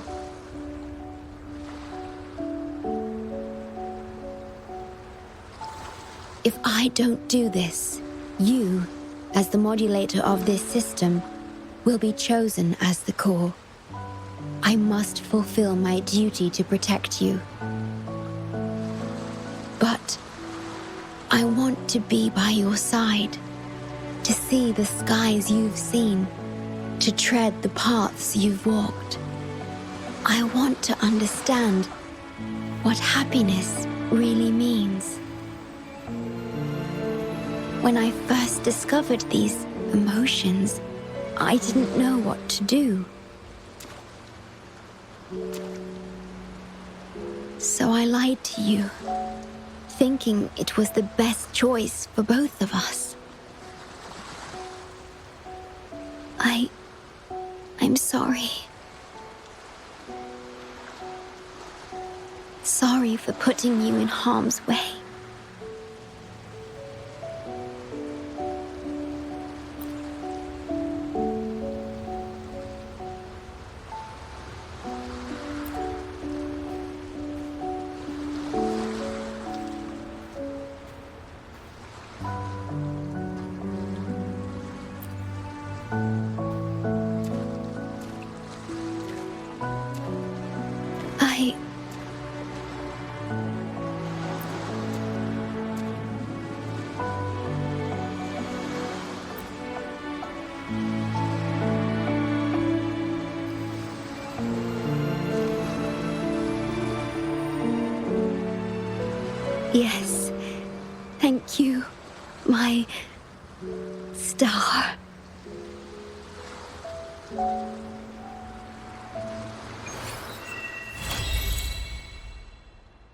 If I don't do this, you, as the modulator of this system, will be chosen as the core. I must fulfill my duty to protect you. But I want to be by your side, to see the skies you've seen, to tread the paths you've walked. I want to understand what happiness really means. When I first discovered these emotions, I didn't know what to do. So I lied to you, thinking it was the best choice for both of us. I'm sorry. Sorry for putting you in harm's way. Yes, thank you, my star.